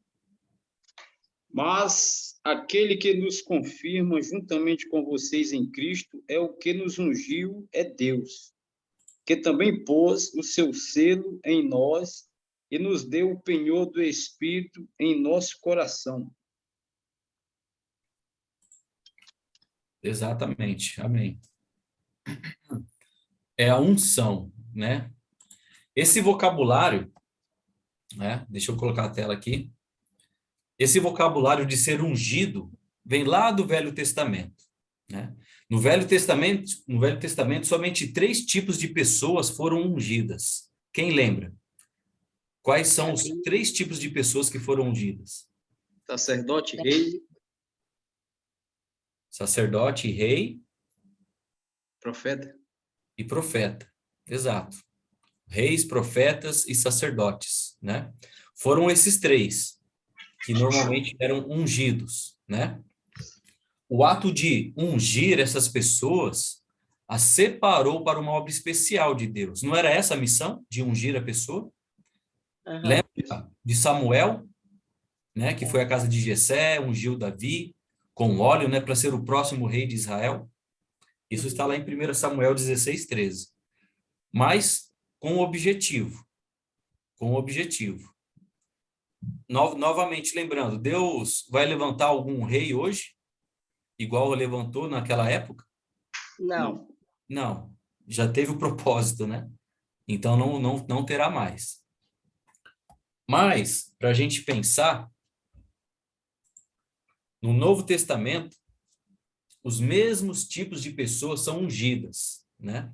Mas aquele que nos confirma juntamente com vocês em Cristo é o que nos ungiu, é Deus, que também pôs o seu selo em nós e nos deu o penhor do Espírito em nosso coração. Exatamente, amém. É a unção, né? Esse vocabulário, né? Deixa eu colocar a tela aqui. Esse vocabulário de ser ungido vem lá do Velho Testamento, né? No Velho Testamento, somente 3 tipos de pessoas foram ungidas. Quem lembra? Quais são os 3 tipos de pessoas que foram ungidas? Sacerdote, rei, Sacerdote, rei profeta. e profeta. Exato. Reis, profetas e sacerdotes, né? Foram esses 3. que normalmente eram ungidos, né? O ato de ungir essas pessoas as separou para uma obra especial de Deus. Não era essa a missão, de ungir a pessoa? Aham. Lembra de Samuel, né, que foi à casa de Jessé, ungiu Davi com óleo, né, para ser o próximo rei de Israel? Isso está lá em 1 Samuel 16:13. Mas com o objetivo. Com o objetivo. Novamente lembrando, Deus vai levantar algum rei hoje, igual levantou naquela época? Não. Não. Já teve o propósito, né? Então não terá mais. Mas, para a gente pensar, no Novo Testamento, os mesmos tipos de pessoas são ungidas, né?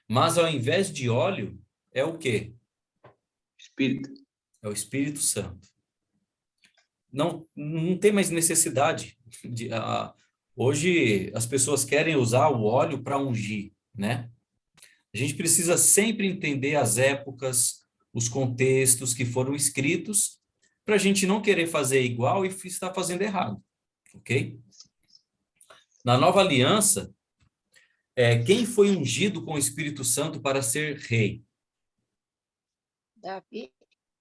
Mas ao invés de óleo, é o quê? Espírito. É o Espírito Santo. Não tem mais necessidade de... hoje as pessoas querem usar o óleo para ungir, né? A gente precisa sempre entender as épocas, os contextos que foram escritos, para a gente não querer fazer igual e estar fazendo errado, ok? Na Nova Aliança, quem foi ungido com o Espírito Santo para ser rei? Davi?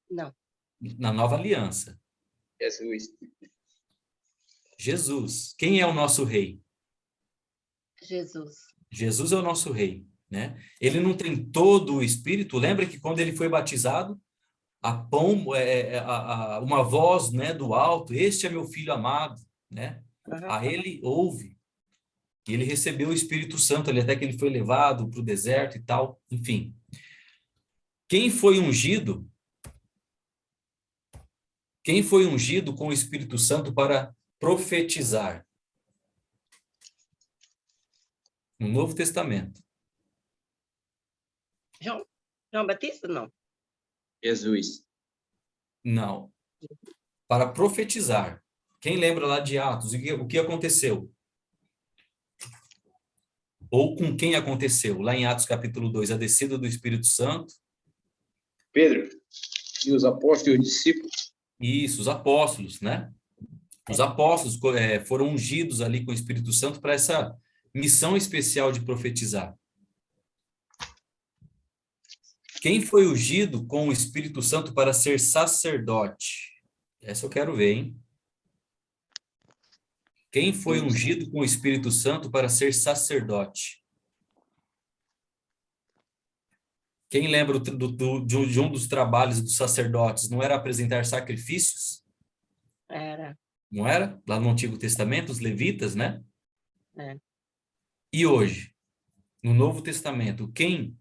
Não. Na Nova Aliança. Jesus. Jesus. Quem é o nosso rei? Jesus. Jesus é o nosso rei, né? Ele não tem todo o Espírito. Lembra que quando ele foi batizado, uma voz, né, do alto, este é meu filho amado, né? Aham. A ele ouve. E ele recebeu o Espírito Santo ali, até que ele foi levado para o deserto e tal. Enfim. Quem foi ungido? Quem foi ungido com o Espírito Santo para profetizar? No Novo Testamento. João Batista? Não. Jesus. Não. Para profetizar. Quem lembra lá de Atos? O que aconteceu? Ou com quem aconteceu? Lá em Atos capítulo 2, a descida do Espírito Santo. Pedro e os apóstolos e os discípulos. Isso, os apóstolos, né? Os apóstolos foram ungidos ali com o Espírito Santo para essa missão especial de profetizar. Quem foi ungido com o Espírito Santo para ser sacerdote? Essa eu quero ver, hein? Quem foi ungido com o Espírito Santo para ser sacerdote? Quem lembra de um dos trabalhos dos sacerdotes? Não era apresentar sacrifícios? Era. Não era? Lá no Antigo Testamento, os levitas, né? É. E hoje, no Novo Testamento, quem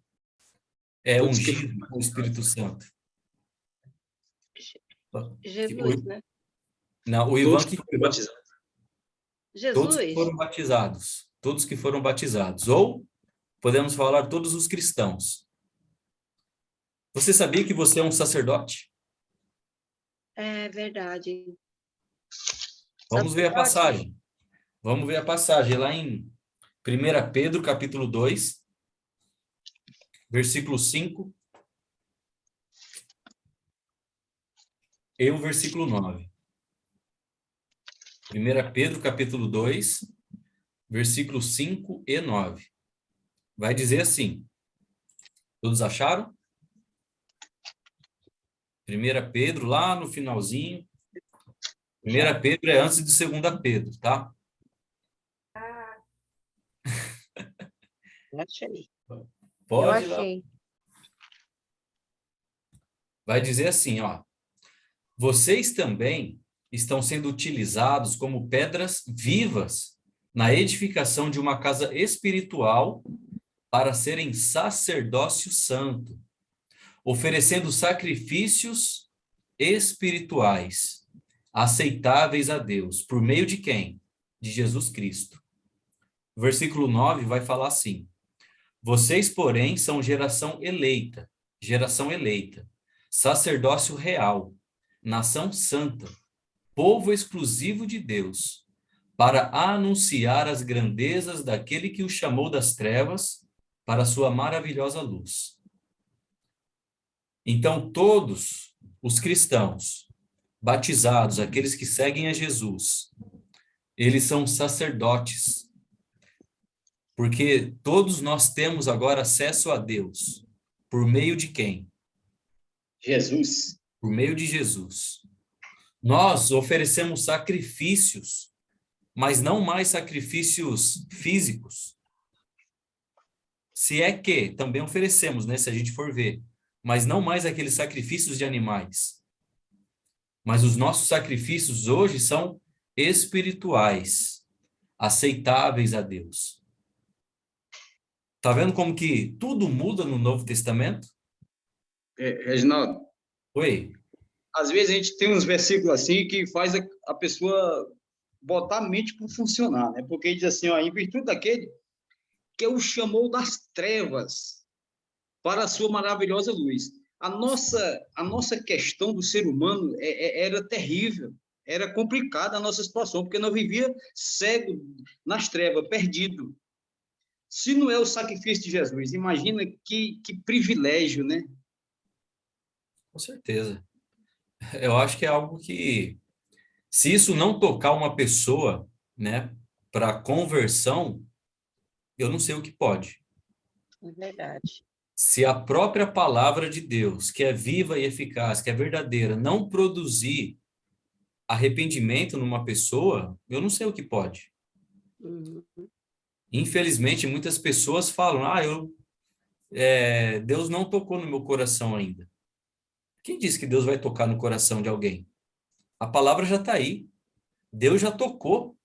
é ungido com o Espírito Santo? Jesus, né? Não, o Ivan que foram batizados. todos que Jesus. foram batizados. Todos que foram batizados. Ou podemos falar todos os cristãos. Você sabia que você é um sacerdote? É verdade. Vamos ver a Sacerdote? passagem. Vamos ver a passagem lá em 1 Pedro, capítulo 2, versículo 5 e o versículo 9. 1 Pedro, capítulo 2, versículos 5 e 9. Vai dizer assim. Todos acharam? 1 Pedro, lá no finalzinho. 1 Pedro é antes de 2 Pedro, tá? Achei. Pode Eu ir lá. achei. Vai dizer assim, ó. Vocês também estão sendo utilizados como pedras vivas na edificação de uma casa espiritual para serem sacerdócio santo, oferecendo sacrifícios espirituais aceitáveis a Deus. Por meio de quem? De Jesus Cristo. O versículo 9 vai falar assim: vocês, porém, são geração eleita, sacerdócio real, nação santa, povo exclusivo de Deus, para anunciar as grandezas daquele que o chamou das trevas para a sua maravilhosa luz. Então, todos os cristãos batizados, aqueles que seguem a Jesus, eles são sacerdotes, porque todos nós temos agora acesso a Deus. Por meio de quem? Jesus. Por meio de Jesus. Nós oferecemos sacrifícios, mas não mais sacrifícios físicos. Se é que também oferecemos, né, se a gente for ver, mas não mais aqueles sacrifícios de animais. Mas os nossos sacrifícios hoje são espirituais, aceitáveis a Deus. Tá vendo como que tudo muda no Novo Testamento? Reginaldo, Oi. às vezes a gente tem uns versículos assim que faz a pessoa botar a mente para funcionar, né? Porque diz assim, ó, em virtude daquele que o chamou das trevas para a sua maravilhosa luz. A nossa questão do ser humano era terrível, era complicada a nossa situação, porque nós vivíamos cego nas trevas, perdido. Se não é o sacrifício de Jesus, imagina que privilégio, né? Com certeza. Eu acho que é algo que, se isso não tocar uma pessoa, né, para conversão, eu não sei o que pode. É verdade. Se a própria palavra de Deus, que é viva e eficaz, que é verdadeira, não produzir arrependimento numa pessoa, eu não sei o que pode. Uhum. Infelizmente, muitas pessoas falam, Deus não tocou no meu coração ainda. Quem disse que Deus vai tocar no coração de alguém? A palavra já está aí. Deus já tocou.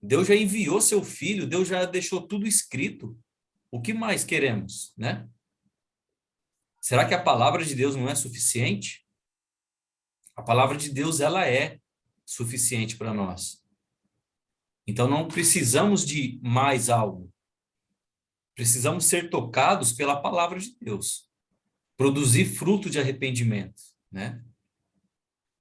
Deus já enviou seu filho. Deus já deixou tudo escrito. O que mais queremos, né? Será que a palavra de Deus não é suficiente? A palavra de Deus, ela é suficiente para nós. Então, não precisamos de mais algo. Precisamos ser tocados pela palavra de Deus. Produzir fruto de arrependimento, né?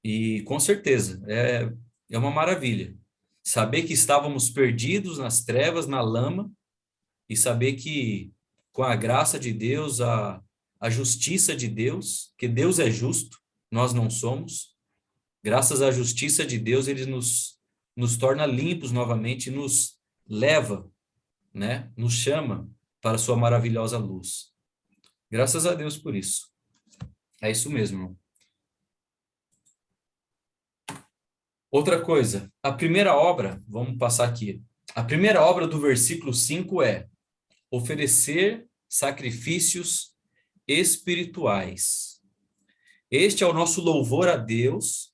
E, com certeza, é uma maravilha. Saber que estávamos perdidos nas trevas, na lama, e saber que, com a graça de Deus, a justiça de Deus, que Deus é justo, nós não somos, graças à justiça de Deus, ele nos torna limpos novamente e nos leva, né? Nos chama para a sua maravilhosa luz. Graças a Deus por isso. É isso mesmo, irmão. Outra coisa, a primeira obra, vamos passar aqui. A primeira obra do versículo 5 é oferecer sacrifícios espirituais. Este é o nosso louvor a Deus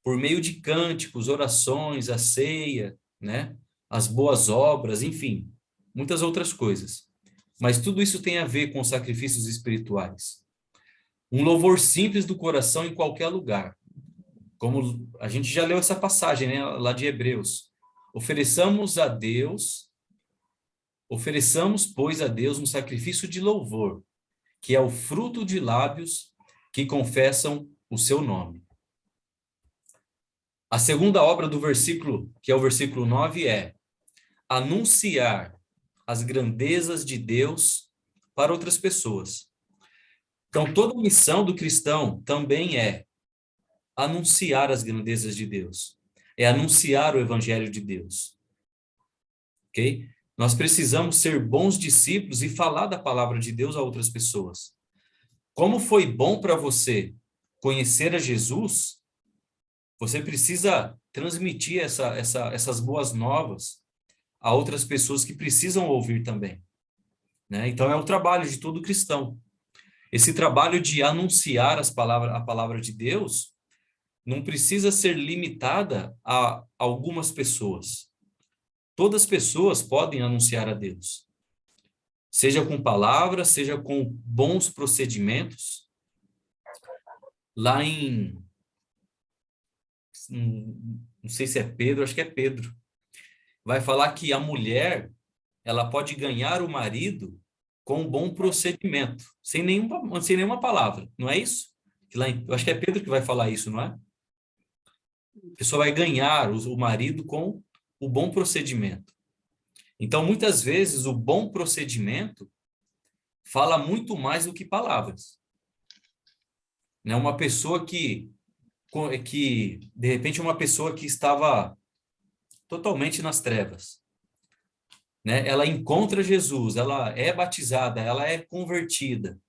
por meio de cânticos, orações, a ceia, né? As boas obras, enfim, muitas outras coisas. Mas tudo isso tem a ver com sacrifícios espirituais. Um louvor simples do coração em qualquer lugar. Como a gente já leu essa passagem, né, lá de Hebreus. Ofereçamos, pois, a Deus um sacrifício de louvor, que é o fruto de lábios que confessam o seu nome. A segunda obra do versículo, que é o versículo 9, é anunciar as grandezas de Deus para outras pessoas. Então, toda missão do cristão também é anunciar as grandezas de Deus. É anunciar o evangelho de Deus. Ok? Nós precisamos ser bons discípulos e falar da palavra de Deus a outras pessoas. Como foi bom para você conhecer a Jesus, você precisa transmitir essas boas novas a outras pessoas que precisam ouvir também, né? Então, é o trabalho de todo cristão. Esse trabalho de anunciar a palavra de Deus não precisa ser limitada a algumas pessoas. Todas as pessoas podem anunciar a Deus. Seja com palavras, seja com bons procedimentos. Lá em... não sei se é Pedro, acho que é Pedro. Vai falar que a mulher, ela pode ganhar o marido com um bom procedimento, sem nenhuma palavra, não é isso? Eu acho que é Pedro que vai falar isso, não é? A pessoa vai ganhar o marido com o bom procedimento. Então, muitas vezes, o bom procedimento fala muito mais do que palavras. Né? Uma pessoa que que de repente uma pessoa que estava totalmente nas trevas, né? Ela encontra Jesus, ela é batizada, ela é convertida,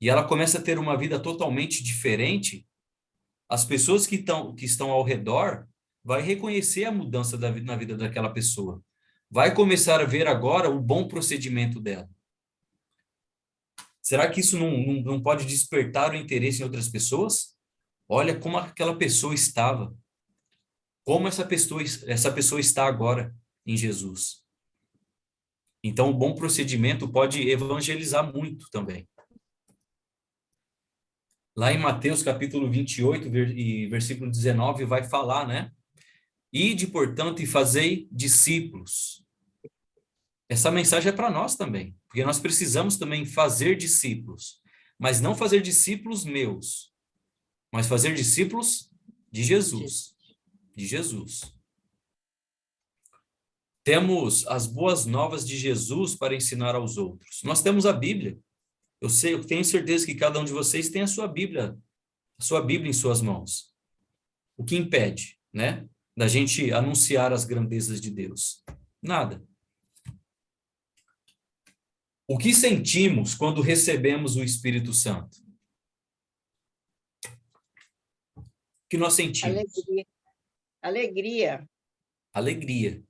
e ela começa a ter uma vida totalmente diferente. As pessoas que estão ao redor vai reconhecer a mudança na vida daquela pessoa. Vai começar a ver agora o bom procedimento dela. Será que isso não pode despertar o interesse em outras pessoas? Olha como aquela pessoa estava. Como essa pessoa está agora em Jesus. Então, o bom procedimento pode evangelizar muito também. Lá em Mateus capítulo 28 e versículo 19 vai falar, né? Ide, portanto, e fazei discípulos. Essa mensagem é para nós também, porque nós precisamos também fazer discípulos, mas não fazer discípulos meus, mas fazer discípulos de Jesus, de Jesus. Temos as boas novas de Jesus para ensinar aos outros. Nós temos a Bíblia. Eu tenho certeza que cada um de vocês tem a sua Bíblia em suas mãos. O que impede, né, da gente anunciar as grandezas de Deus? Nada. O que sentimos quando recebemos o Espírito Santo? O que nós sentimos? Alegria. Alegria. Alegria,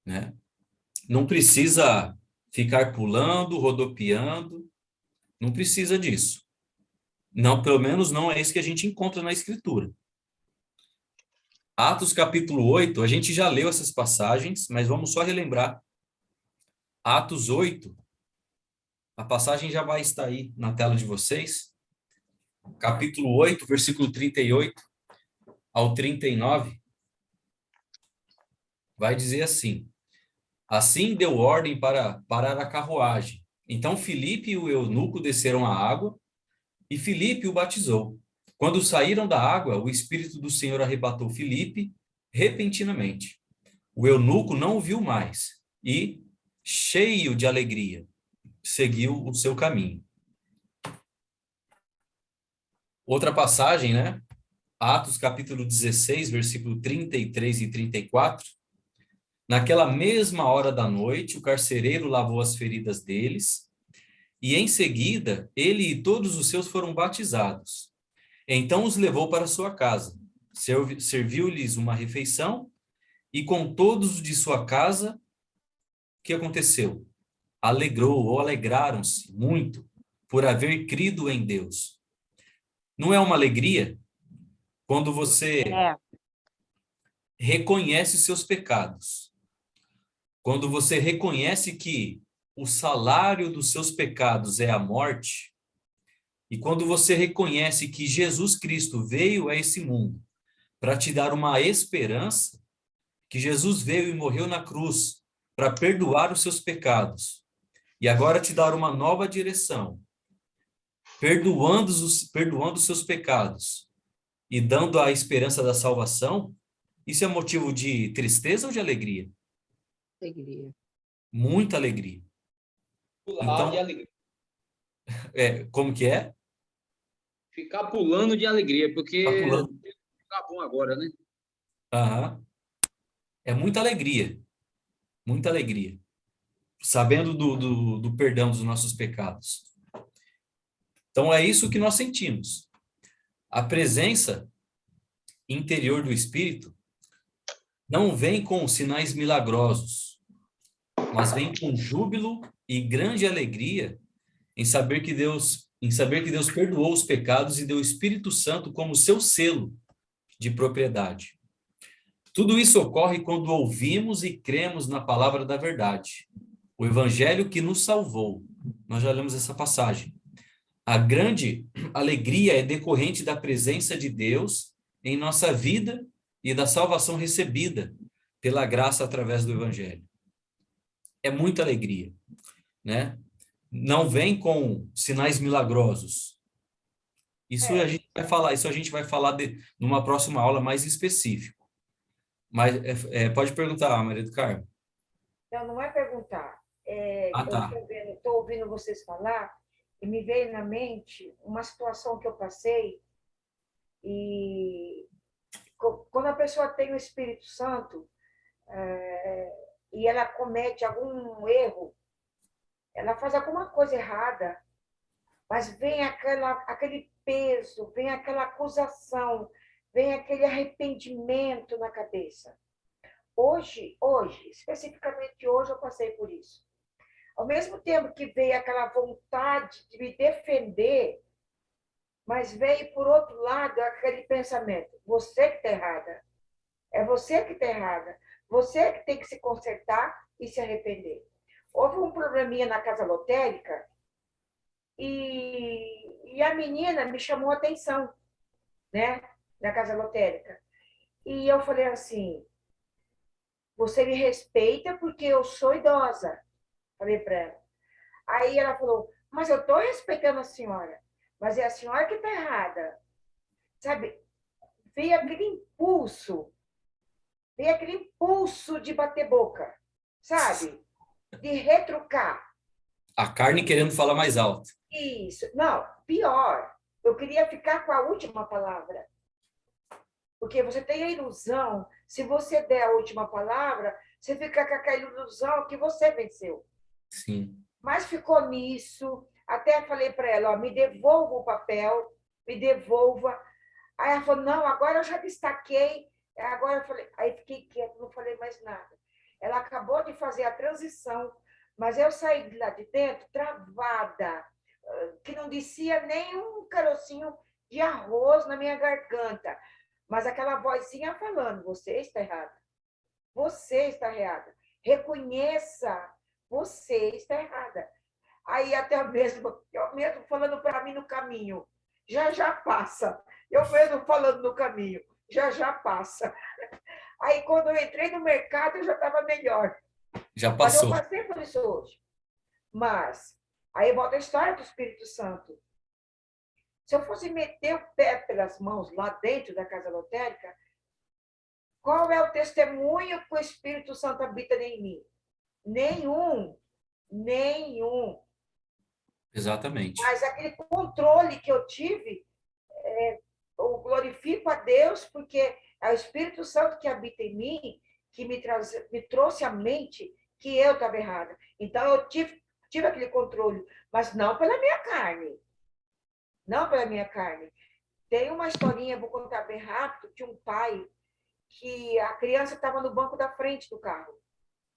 né? Não precisa ficar pulando, rodopiando, não precisa disso. Não, pelo menos não é isso que a gente encontra na Escritura. Atos capítulo 8, a gente já leu essas passagens, mas vamos só relembrar. Atos 8, a passagem já vai estar aí na tela de vocês. Capítulo 8, versículo 38 ao 39, vai dizer assim: assim deu ordem para parar a carruagem. Então Filipe e o eunuco desceram à água, e Filipe o batizou. Quando saíram da água, o Espírito do Senhor arrebatou Filipe repentinamente. O eunuco não o viu mais e, cheio de alegria, seguiu o seu caminho. Outra passagem, né? Atos capítulo 16, versículo 33 e 34. Naquela mesma hora da noite, o carcereiro lavou as feridas deles, e em seguida, ele e todos os seus foram batizados. Então os levou para sua casa, serviu-lhes uma refeição, e com todos de sua casa, o que aconteceu? Alegraram-se muito por haver crido em Deus. Não é uma alegria quando você reconhece seus pecados? Quando você reconhece que o salário dos seus pecados é a morte, e quando você reconhece que Jesus Cristo veio a esse mundo para te dar uma esperança, que Jesus veio e morreu na cruz para perdoar os seus pecados, e agora te dar uma nova direção, perdoando os seus pecados e dando a esperança da salvação, isso é motivo de tristeza ou de alegria? Alegria. Muita alegria. Pular de alegria. Como que é? Ficar pulando de alegria, porque Tá pulando. tá bom agora, né? Aham. É muita alegria. Muita alegria. Sabendo do perdão dos nossos pecados. Então, é isso que nós sentimos. A presença interior do Espírito não vem com sinais milagrosos, mas vem com júbilo e grande alegria em saber que Deus perdoou os pecados e deu o Espírito Santo como seu selo de propriedade. Tudo isso ocorre quando ouvimos e cremos na palavra da verdade, o evangelho que nos salvou. Nós já lemos essa passagem. A grande alegria é decorrente da presença de Deus em nossa vida e da salvação recebida pela graça através do evangelho. É muita alegria, né? Não vem com sinais milagrosos. Isso a gente vai falar numa próxima aula mais específico. Mas pode perguntar, Maria do Carmo. Não é perguntar. Tá. Eu estou ouvindo vocês falar e me veio na mente uma situação que eu passei E quando a pessoa tem o Espírito Santo e ela comete algum erro, ela faz alguma coisa errada, mas vem aquele peso, vem aquela acusação, vem aquele arrependimento na cabeça. Hoje, especificamente hoje, eu passei por isso. Ao mesmo tempo que veio aquela vontade de me defender, mas veio, por outro lado, aquele pensamento: você que está errada. É você que está errada. Você que tem que se consertar e se arrepender. Houve um probleminha na casa lotérica e a menina me chamou a atenção, né? Na casa lotérica. E eu falei assim: você me respeita porque eu sou idosa. Falei para ela. Aí ela falou: mas eu estou respeitando a senhora, mas é a senhora que está errada. Sabe? Veio aquele impulso de bater boca, sabe? De retrucar. A carne querendo falar mais alto. Isso. Não, pior. Eu queria ficar com a última palavra. Porque você tem a ilusão, se você der a última palavra, você fica com aquela ilusão que você venceu. Sim. Mas ficou nisso. Até falei para ela: ó, me devolva o papel, me devolva. Aí ela falou: não, agora eu já destaquei. Agora eu falei, aí fiquei quieta, não falei mais nada. Ela acabou de fazer a transição, mas eu saí de lá de dentro travada, que não descia nem um carocinho de arroz na minha garganta. Mas aquela vozinha falando: você está errada. Você está errada. Reconheça, você está errada. Aí até eu mesmo falando para mim no caminho: já passa. Eu mesmo falando no caminho: já passa. Aí quando eu entrei no mercado, eu já estava melhor. Já Mas eu passou. passei por isso hoje. Mas aí volta a história do Espírito Santo. Se eu fosse meter o pé pelas mãos lá dentro da casa lotérica, qual é o testemunho que o Espírito Santo habita em mim? Nenhum. Exatamente. Mas aquele controle que eu tive, eu glorifico a Deus, porque é o Espírito Santo que habita em mim, que me trouxe à mente que eu estava errada. Então, eu tive aquele controle, mas não pela minha carne. Não pela minha carne. Tem uma historinha, vou contar bem rápido, de um pai que a criança estava no banco da frente do carro.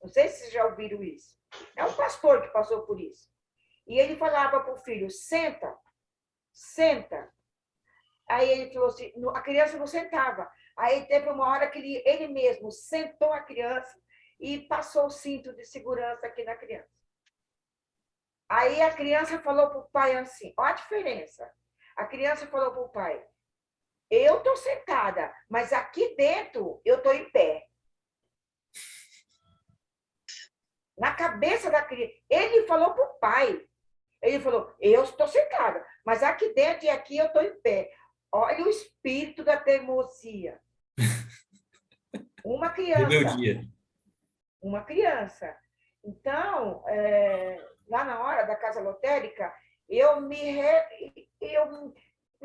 Não sei se vocês já ouviram isso. É um pastor que passou por isso. E ele falava para o filho: senta, senta. Aí ele falou assim, a criança não sentava. Aí teve uma hora que ele mesmo sentou a criança e passou o cinto de segurança aqui na criança. Aí a criança falou para o pai assim: olha a diferença. A criança falou para o pai: eu estou sentada, mas aqui dentro eu estou em pé. Na cabeça da criança. Ele falou para o pai. Ele falou: eu estou sentada, mas aqui dentro e aqui eu estou em pé. Olha o espírito da teimosia. Uma criança. Rebeldia. Uma criança. Então, lá na hora da casa lotérica, eu me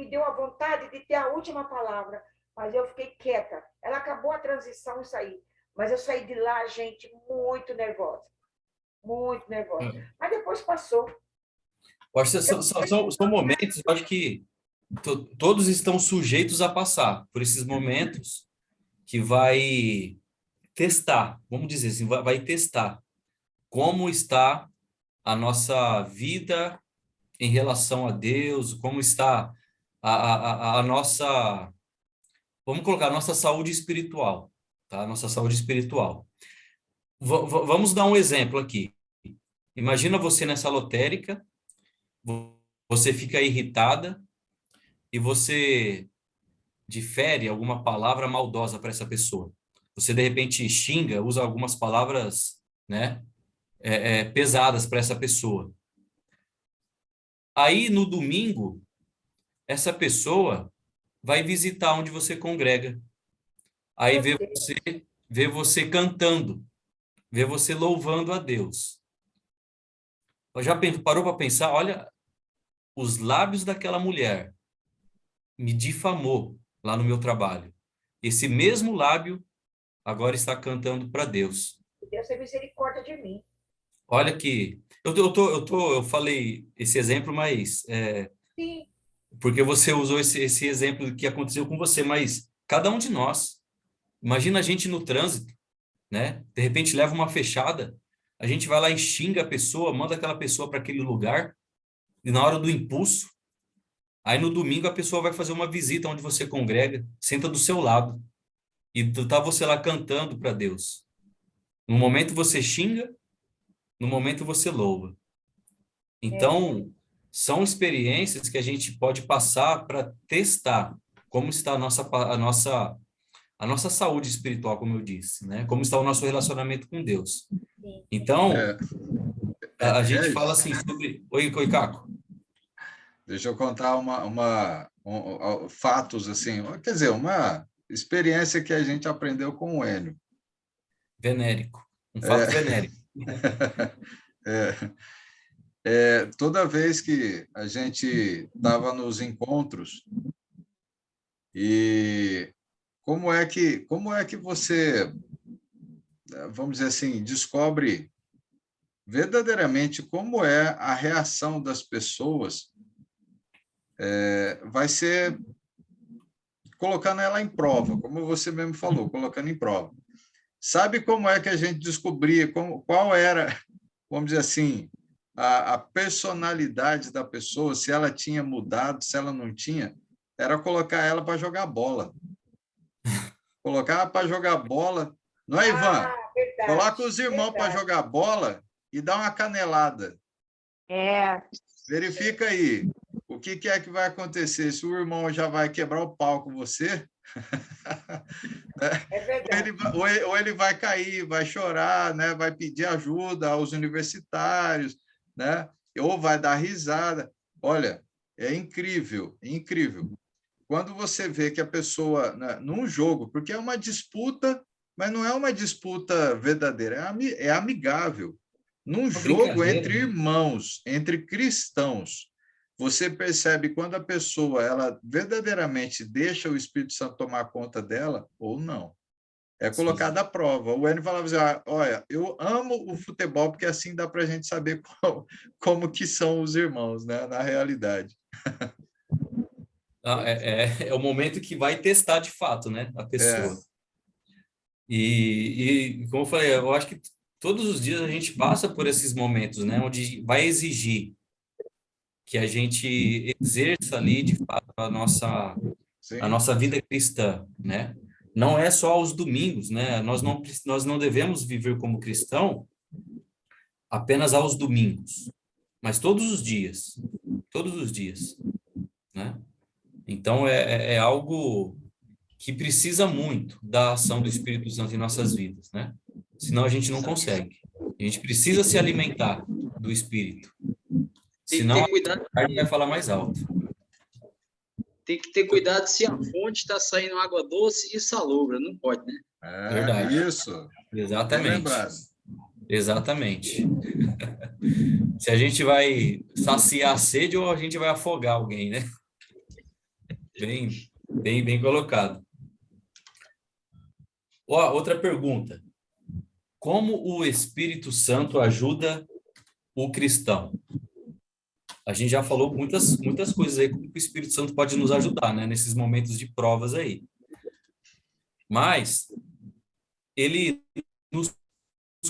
deu a vontade de ter a última palavra, mas eu fiquei quieta. Ela acabou a transição e saí. Mas eu saí de lá, gente, muito nervosa. Muito nervosa. Mas depois passou. Eu acho que são momentos, eu acho que todos estão sujeitos a passar por esses momentos que vai testar, vamos dizer assim, vai testar como está a nossa vida em relação a Deus, como está a nossa, vamos colocar, a nossa saúde espiritual, tá? A nossa saúde espiritual. Vamos dar um exemplo aqui. Imagina você nessa lotérica, você fica irritada e você difere alguma palavra maldosa para essa pessoa. Você, de repente, xinga, usa algumas palavras, né, pesadas para essa pessoa. Aí, no domingo, essa pessoa vai visitar onde você congrega. Aí vê você cantando, vê você louvando a Deus. Já parou para pensar? Olha, os lábios daquela mulher me difamou, lá no meu trabalho. Esse mesmo lábio agora está cantando para Deus. Deus tem misericórdia de mim. Olha que eu falei esse exemplo, mas Sim. porque você usou esse exemplo que aconteceu com você, mas cada um de nós, imagina a gente no trânsito, né? De repente leva uma fechada, a gente vai lá e xinga a pessoa, manda aquela pessoa para aquele lugar, e na hora do impulso, aí no domingo a pessoa vai fazer uma visita onde você congrega, senta do seu lado, e tá você lá cantando para Deus. No momento você xinga, no momento você louva. Então, são experiências que a gente pode passar para testar como está a nossa saúde espiritual, como eu disse, né? Como está o nosso relacionamento com Deus. Então, a gente fala assim sobre... Oi, Caco. Deixa eu contar fatos, assim, quer dizer, uma experiência que a gente aprendeu com o Enio. Venérico. Um fato venérico. Toda vez que a gente estava nos encontros, e como é que você, vamos dizer assim, descobre verdadeiramente como é a reação das pessoas, vai ser colocando ela em prova, como você mesmo falou, colocando em prova. Sabe como é que a gente descobria qual era, vamos dizer assim, a personalidade da pessoa, se ela tinha mudado, se ela não tinha? Era colocar ela para jogar bola. Colocar para jogar bola. Não é, Ivan? Verdade, Coloca os irmãos para jogar bola e dá uma canelada. Verifica aí. O que é que vai acontecer? Se o irmão já vai quebrar o pau com você, É verdade. ou ele vai cair, vai chorar, né? Vai pedir ajuda aos universitários, né? Ou vai dar risada. Olha, é incrível, incrível. Quando você vê que a pessoa, né, num jogo, porque é uma disputa, mas não é uma disputa verdadeira, é amigável. Num jogo entre irmãos, entre cristãos, você percebe quando a pessoa ela verdadeiramente deixa o Espírito Santo tomar conta dela ou não. É colocada à prova. O Enio falava assim, olha, eu amo o futebol porque assim dá para a gente saber como que são os irmãos, né, na realidade. É o momento que vai testar de fato, né, a pessoa. E como eu falei, eu acho que todos os dias a gente passa por esses momentos, né, onde vai exigir que a gente exerça ali, de fato, a nossa vida cristã, né? Não é só aos domingos, né? Nós não devemos viver como cristão apenas aos domingos, mas todos os dias, né? Então, é algo que precisa muito da ação do Espírito Santo em nossas vidas, né? Senão a gente não consegue. A gente precisa se alimentar do Espírito. Senão a carne vai falar mais alto. Tem que ter cuidado se a fonte está saindo água doce e salobra. Não pode, né? Verdade. Isso. Exatamente. Exatamente. Se a gente vai saciar a sede ou a gente vai afogar alguém, né? Bem colocado. Outra pergunta. Como o Espírito Santo ajuda o cristão? A gente já falou muitas coisas aí, como o Espírito Santo pode nos ajudar, né? Nesses momentos de provas aí. Mas ele nos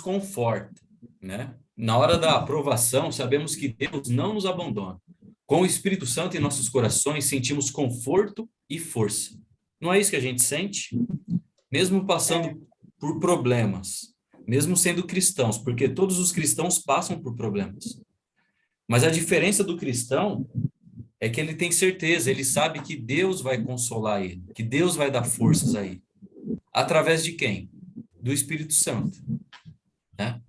conforta, né? Na hora da aprovação, sabemos que Deus não nos abandona. Com o Espírito Santo em nossos corações, sentimos conforto e força. Não é isso que a gente sente? Mesmo passando por problemas, mesmo sendo cristãos, porque todos os cristãos passam por problemas. Mas a diferença do cristão é que ele tem certeza, ele sabe que Deus vai consolar ele, que Deus vai dar forças a ele. Através de quem? Do Espírito Santo. Né?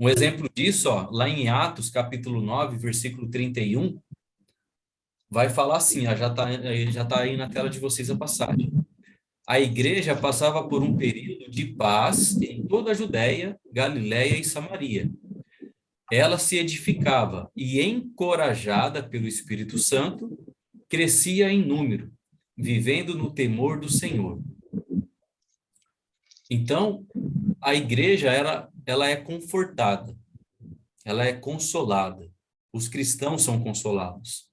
Um exemplo disso, lá em Atos, capítulo 9, versículo 31, vai falar assim, já tá aí na tela de vocês a passagem. A igreja passava por um período de paz em toda a Judéia, Galiléia e Samaria. Ela se edificava e, encorajada pelo Espírito Santo, crescia em número, vivendo no temor do Senhor. Então, a igreja, ela é confortada, ela é consolada. Os cristãos são consolados.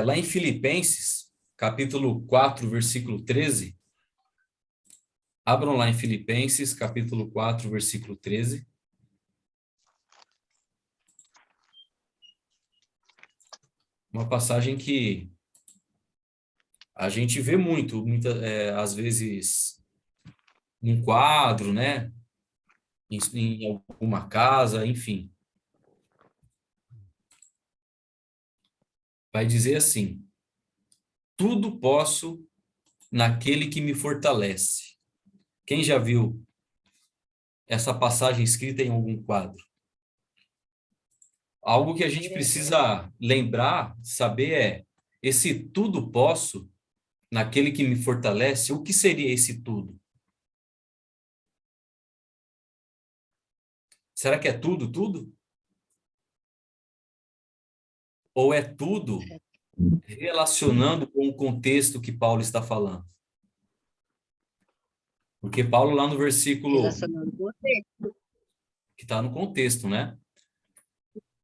Lá em Filipenses, capítulo 4, versículo 13, abram lá em Filipenses, capítulo 4, versículo 13. Uma passagem que a gente vê muito, às vezes, num quadro, né? Em alguma casa, enfim. Vai dizer assim: tudo posso naquele que me fortalece. Quem já viu essa passagem escrita em algum quadro? Algo que a gente precisa lembrar, saber esse tudo posso naquele que me fortalece. O que seria esse tudo? Será que é tudo, tudo? Ou é tudo relacionando com o contexto que Paulo está falando? Porque Paulo lá no versículo Relacionando com você. que está no contexto, né?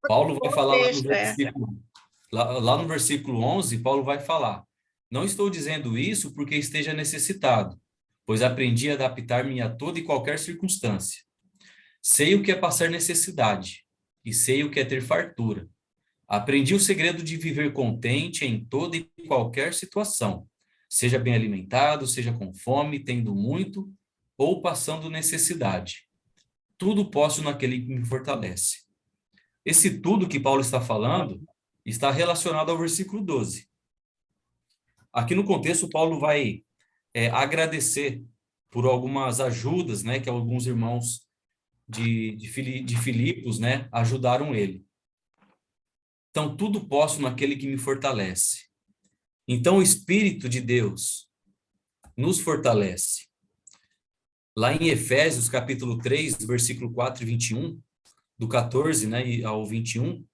Paulo vai falar lá no Contexto, é. versículo, lá no versículo 11, Paulo vai falar: não estou dizendo isso porque esteja necessitado, pois aprendi a adaptar-me a toda e qualquer circunstância. Sei o que é passar necessidade e sei o que é ter fartura. Aprendi o segredo de viver contente em toda e qualquer situação, seja bem alimentado, seja com fome, tendo muito ou passando necessidade. Tudo posso naquele que me fortalece. Esse tudo que Paulo está falando está relacionado ao versículo 12. Aqui no contexto, Paulo vai agradecer por algumas ajudas, né, que alguns irmãos de Filipos, né, ajudaram ele. Então, tudo posso naquele que me fortalece. Então, o Espírito de Deus nos fortalece. Lá em Efésios, capítulo 3, versículo 4 e 21, do 14, né, ao 21,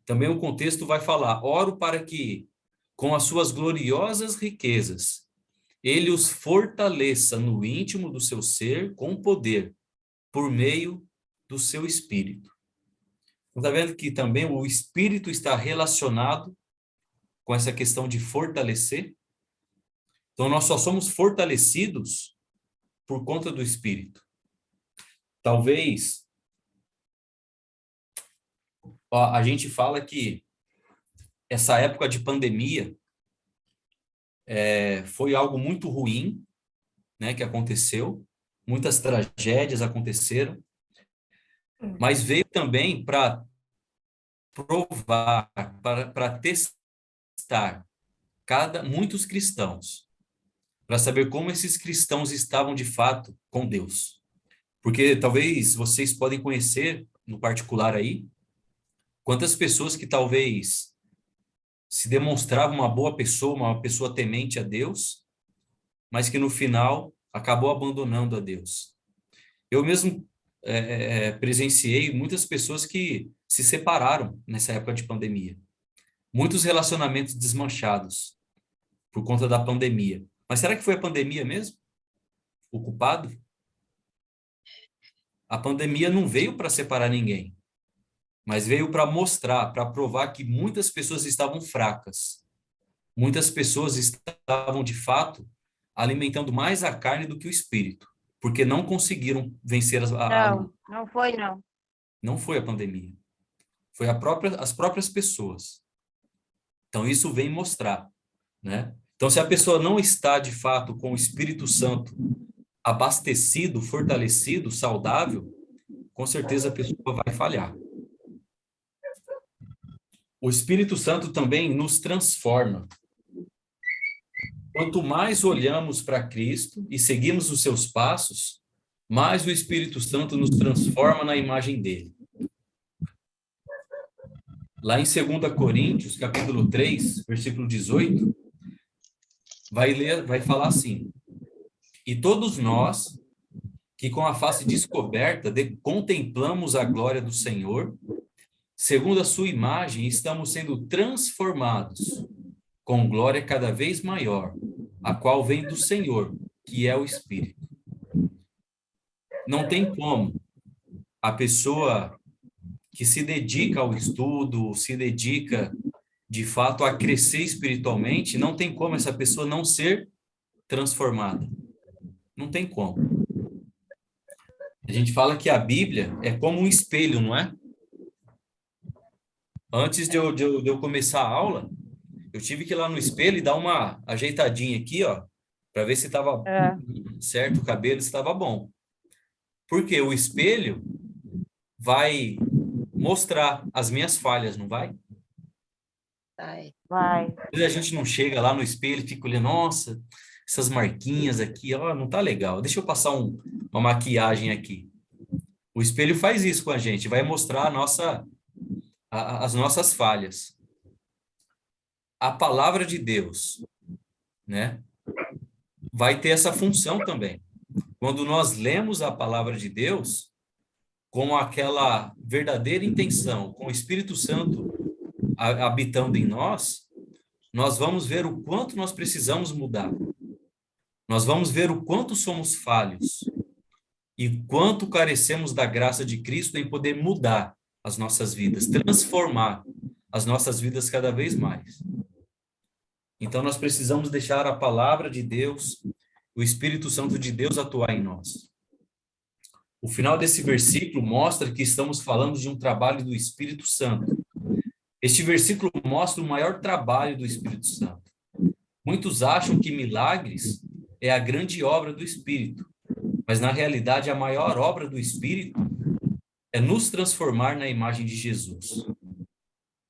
também o contexto vai falar: oro para que, com as suas gloriosas riquezas, ele os fortaleça no íntimo do seu ser com poder, por meio do seu Espírito. Está vendo que também o Espírito está relacionado com essa questão de fortalecer? Então, nós só somos fortalecidos por conta do Espírito. Talvez a gente fala que essa época de pandemia foi algo muito ruim, né, que aconteceu, muitas tragédias aconteceram, mas veio também para provar, para testar muitos cristãos, para saber como esses cristãos estavam de fato com Deus. Porque talvez vocês podem conhecer, no particular aí, quantas pessoas que talvez se demonstravam uma pessoa temente a Deus, mas que no final acabou abandonando a Deus. Eu mesmo presenciei muitas pessoas que se separaram nessa época de pandemia. Muitos relacionamentos desmanchados por conta da pandemia. Mas será que foi a pandemia mesmo? O culpado? A pandemia não veio para separar ninguém, mas veio para mostrar, para provar que muitas pessoas estavam fracas. Muitas pessoas estavam, de fato, alimentando mais a carne do que o espírito, porque não conseguiram vencer Não foi, não. Não foi a pandemia. Foi as próprias pessoas. Então, isso vem mostrar, né? Então, se a pessoa não está, de fato, com o Espírito Santo abastecido, fortalecido, saudável, com certeza a pessoa vai falhar. O Espírito Santo também nos transforma. Quanto mais olhamos para Cristo e seguimos os seus passos, mais o Espírito Santo nos transforma na imagem dele. Lá em 2 Coríntios, capítulo 3, versículo 18, vai falar assim: e todos nós, que com a face descoberta contemplamos a glória do Senhor, segundo a sua imagem, estamos sendo transformados com glória cada vez maior, a qual vem do Senhor, que é o Espírito. Não tem como a pessoa que se dedica ao estudo, se dedica de fato a crescer espiritualmente, não tem como essa pessoa não ser transformada. Não tem como. A gente fala que a Bíblia é como um espelho, não é? Antes de eu começar a aula, eu tive que ir lá no espelho e dar uma ajeitadinha aqui, ó, para ver se estava certo o cabelo, se estava bom. Porque o espelho vai mostrar as minhas falhas, não vai? Vai. Às vezes a gente não chega lá no espelho e fica olhando, nossa, essas marquinhas aqui, ó, não tá legal. Deixa eu passar uma maquiagem aqui. O espelho faz isso com a gente, vai mostrar as nossas falhas. A palavra de Deus, né, vai ter essa função também. Quando nós lemos a palavra de Deus com aquela verdadeira intenção, com o Espírito Santo habitando em nós, nós vamos ver o quanto nós precisamos mudar. Nós vamos ver o quanto somos falhos e quanto carecemos da graça de Cristo em poder mudar as nossas vidas, transformar as nossas vidas cada vez mais. Então, nós precisamos deixar a palavra de Deus, o Espírito Santo de Deus atuar em nós. O final desse versículo mostra que estamos falando de um trabalho do Espírito Santo. Este versículo mostra o maior trabalho do Espírito Santo. Muitos acham que milagres é a grande obra do Espírito, mas na realidade a maior obra do Espírito é nos transformar na imagem de Jesus.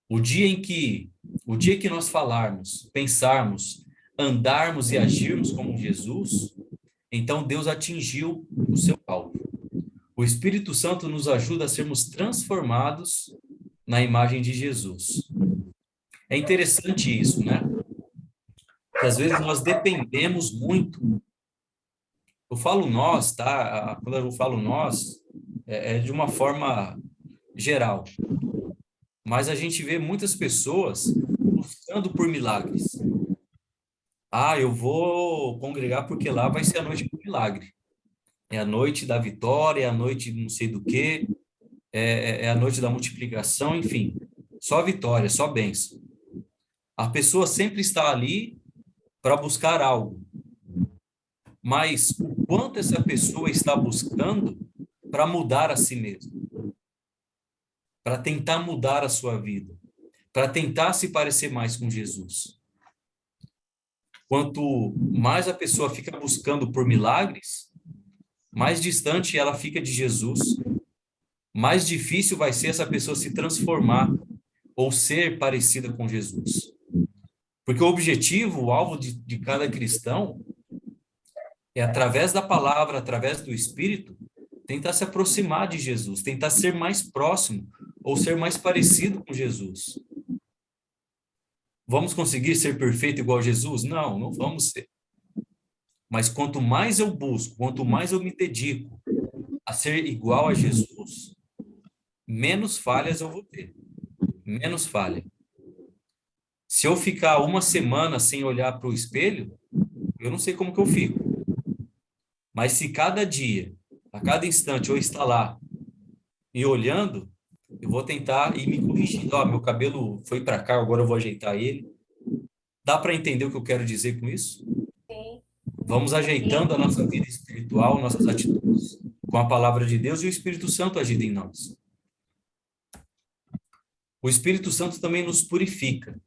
O dia que nós falarmos, pensarmos, andarmos e agirmos como Jesus, então Deus atingiu o seu alvo. O Espírito Santo nos ajuda a sermos transformados na imagem de Jesus. É interessante isso, né? Que às vezes nós dependemos muito. Eu falo nós, tá? Quando eu falo nós, é de uma forma geral. Mas a gente vê muitas pessoas buscando por milagres. Ah, eu vou congregar porque lá vai ser a noite do milagre. É a noite da vitória, é a noite não sei do quê, é a noite da multiplicação, enfim. Só vitória, só bênção. A pessoa sempre está ali para buscar algo. Mas o quanto essa pessoa está buscando para mudar a si mesma? Para tentar mudar a sua vida? Para tentar se parecer mais com Jesus? Quanto mais a pessoa fica buscando por milagres, mais distante ela fica de Jesus, mais difícil vai ser essa pessoa se transformar ou ser parecida com Jesus. Porque o objetivo, o alvo de cada cristão é, através da palavra, através do Espírito, tentar se aproximar de Jesus, tentar ser mais próximo ou ser mais parecido com Jesus. Vamos conseguir ser perfeito igual a Jesus? Não, não vamos ser. Mas quanto mais eu busco, quanto mais eu me dedico a ser igual a Jesus, menos falhas eu vou ter. Menos falha. Se eu ficar uma semana sem olhar para o espelho, eu não sei como que eu fico. Mas se cada dia, a cada instante eu estar lá e olhando, eu vou tentar ir me corrigindo. Ó, meu cabelo foi para cá, agora eu vou ajeitar ele. Dá para entender o que eu quero dizer com isso? Sim. Vamos ajeitando a nossa vida espiritual, nossas atitudes, com a palavra de Deus e o Espírito Santo agindo em nós. O Espírito Santo também nos purifica.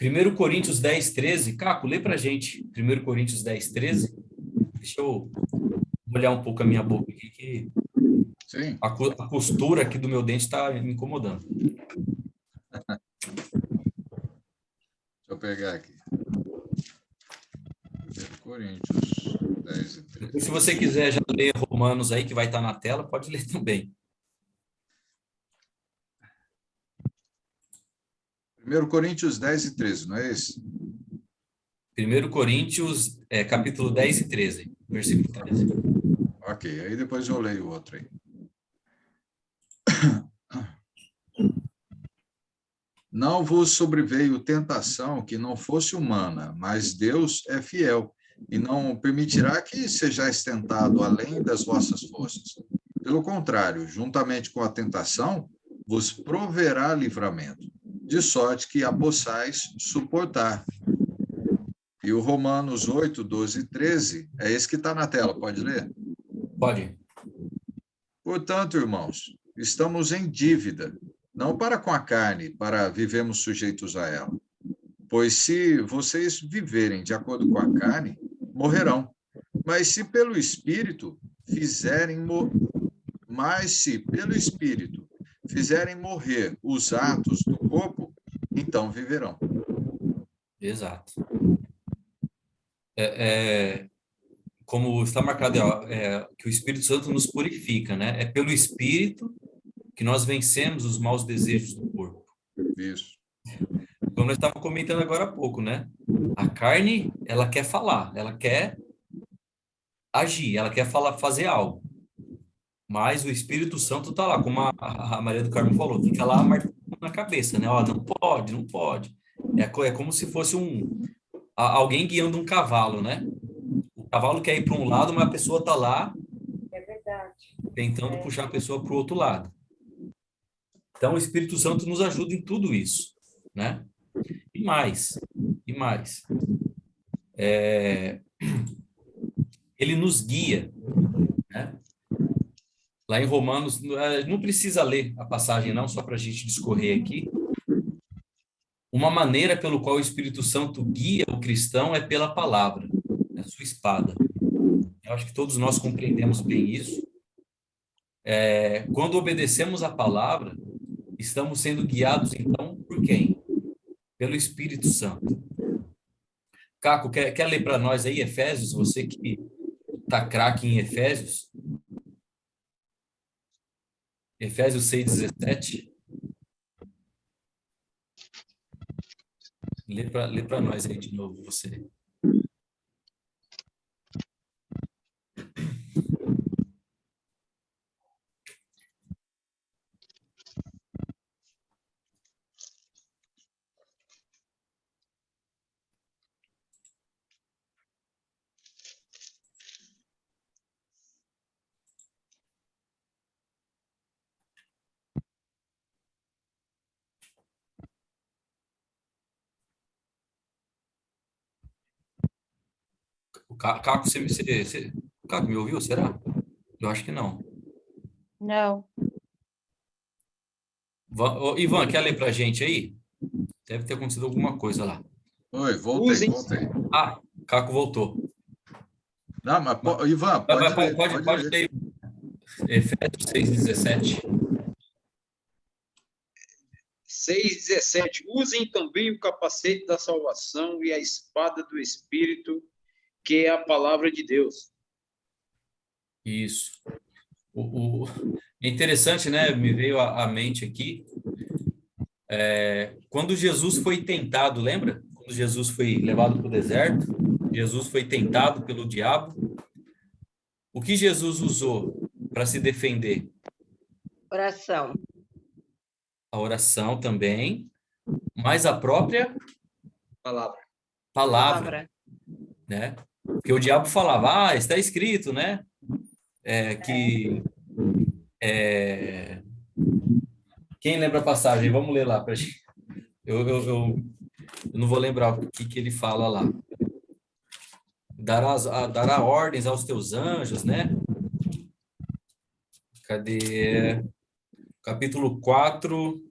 1 Coríntios 10, 13. Caco, lê pra gente. 1 Coríntios 10, 13. Deixa eu molhar um pouco a minha boca aqui, que Sim. a costura aqui do meu dente está me incomodando. Deixa eu pegar aqui. 1 Coríntios 10 e 13. Se você quiser já ler Romanos aí, que vai estar na tela, pode ler também. 1 Coríntios 10 e 13, não é esse? 1 Coríntios, capítulo 10 e 13, versículo 13. Ok, aí depois eu leio o outro aí. não vos sobreveio tentação que não fosse humana, mas Deus é fiel e não permitirá que sejais tentado além das vossas forças. Pelo contrário, juntamente com a tentação, vos proverá livramento, de sorte que a possais suportar. E o Romanos 8, 12 e 13, é esse que está na tela, pode ler? Pode. Portanto, irmãos, estamos em dívida, não para com a carne, para vivermos sujeitos a ela. Pois se vocês viverem de acordo com a carne, morrerão. Mas se pelo Espírito fizerem morrer os atos do corpo, então viverão. Exato. Como está marcado, que o Espírito Santo nos purifica, né? É pelo Espírito que nós vencemos os maus desejos do corpo. Isso. Como nós estávamos comentando agora há pouco, né? A carne, ela quer falar, ela quer agir, ela quer fazer algo. Mas o Espírito Santo está lá, como a Maria do Carmo falou, fica lá marcando na cabeça, né? Ó, não pode, não pode. É como se fosse alguém guiando um cavalo, né? O cavalo quer ir para um lado, mas a pessoa está lá É verdade. tentando puxar a pessoa para o outro lado. Então, o Espírito Santo nos ajuda em tudo isso, né? E mais. Ele nos guia, né? Lá em Romanos, não precisa ler a passagem não, só para a gente discorrer aqui. Uma maneira pelo qual o Espírito Santo guia o cristão é pela palavra, a sua espada. Eu acho que todos nós compreendemos bem isso. Quando obedecemos a palavra, estamos sendo guiados, então, por quem? Pelo Espírito Santo. Caco, quer ler para nós aí Efésios? Você que está craque em Efésios. Efésios 6:17. Lê para nós aí de novo, você. Caco, Caco, me ouviu? Será? Eu acho que não. Não. Ivan, quer ler para a gente aí? Deve ter acontecido alguma coisa lá. Oi, voltei. Ah, Caco voltou. Não, mas, Ivan, pode ler. Efésios 6:17. 6:17. Usem também o capacete da salvação e a espada do Espírito, que é a palavra de Deus. Isso. É interessante, né? Me veio à mente aqui. Quando Jesus foi tentado, lembra? Quando Jesus foi levado para o deserto, Jesus foi tentado pelo diabo. O que Jesus usou para se defender? Oração. A oração também, mas a própria palavra. Né? Porque o diabo falava, está escrito, né? Quem lembra a passagem? Vamos ler lá para a gente. Eu não vou lembrar o que ele fala lá. Dará ordens aos teus anjos, né? Cadê? Capítulo 4.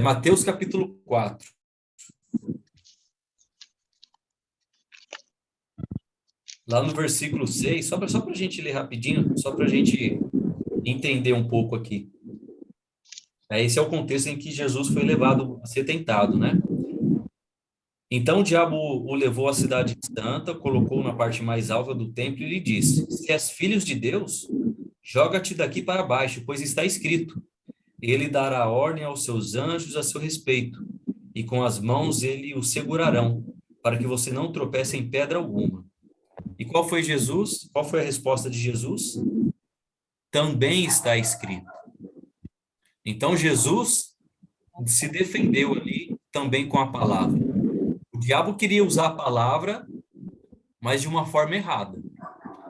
Mateus capítulo 4. Lá no versículo 6, só para a gente ler rapidinho, só para a gente entender um pouco aqui. Esse é o contexto em que Jesus foi levado a ser tentado, né? Então o diabo o levou à cidade santa, colocou na parte mais alta do templo e lhe disse: se és filho de Deus, joga-te daqui para baixo, pois está escrito: ele dará ordem aos seus anjos a seu respeito, e com as mãos ele o segurarão, para que você não tropece em pedra alguma. E qual foi Jesus? Qual foi a resposta de Jesus? Também está escrito. Então, Jesus se defendeu ali também com a palavra. O diabo queria usar a palavra, mas de uma forma errada.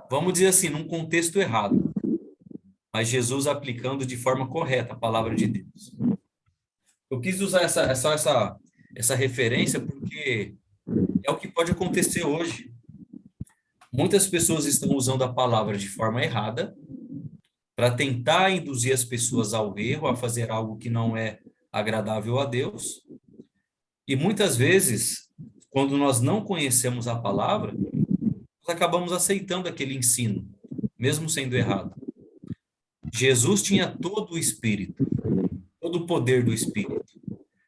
Vamos dizer assim, num contexto errado. Mas Jesus aplicando de forma correta a palavra de Deus. Eu quis usar essa referência porque é o que pode acontecer hoje. Muitas pessoas estão usando a palavra de forma errada para tentar induzir as pessoas ao erro, a fazer algo que não é agradável a Deus. E muitas vezes, quando nós não conhecemos a palavra, nós acabamos aceitando aquele ensino, mesmo sendo errado. Jesus tinha todo o Espírito, todo o poder do Espírito.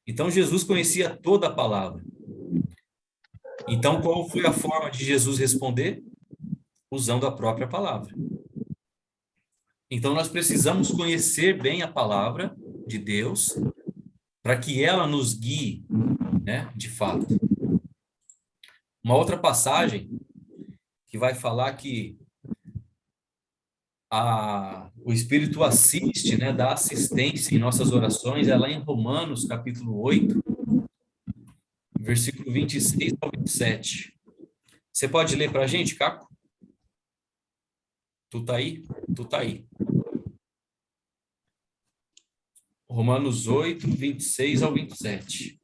Então, Jesus conhecia toda a palavra. Então, qual foi a forma de Jesus responder? Usando a própria palavra. Então, nós precisamos conhecer bem a palavra de Deus para que ela nos guie, né, de fato. Uma outra passagem que vai falar que o Espírito assiste, né, dá assistência em nossas orações, é lá em Romanos, capítulo 8, versículo 26 ao 27. Você pode ler para a gente, Caco? Tu tá aí? Tu tá aí. Romanos 8, 26 ao 27.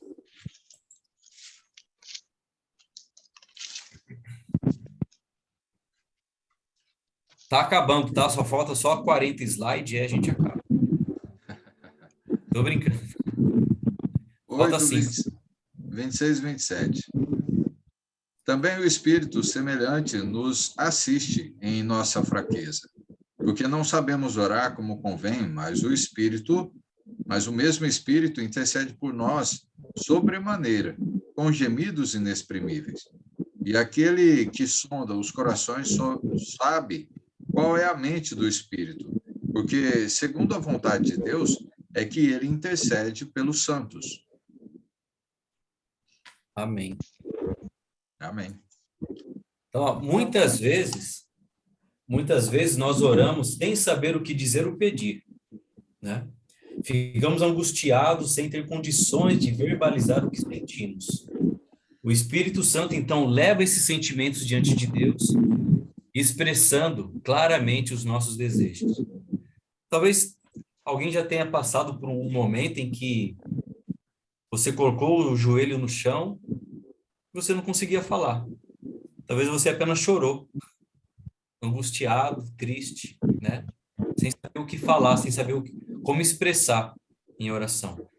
Tá acabando, tá? Só falta só 40 slides e aí a gente acaba. Tô brincando. Falta 8, 26 e 27. Também o Espírito semelhante nos assiste em nossa fraqueza, porque não sabemos orar como convém, mas o mesmo Espírito intercede por nós sobremaneira, com gemidos inexprimíveis. E aquele que sonda os corações sabe qual é a mente do Espírito, porque, segundo a vontade de Deus, é que ele intercede pelos santos. Amém. Amém. Então, ó, muitas vezes nós oramos sem saber o que dizer ou pedir, né? Ficamos angustiados sem ter condições de verbalizar o que sentimos. O Espírito Santo, então, leva esses sentimentos diante de Deus, expressando claramente os nossos desejos. Talvez alguém já tenha passado por um momento em que você colocou o joelho no chão e você não conseguia falar. Talvez você apenas chorou, angustiado, triste, né? Sem saber o que falar, sem saber como expressar em oração.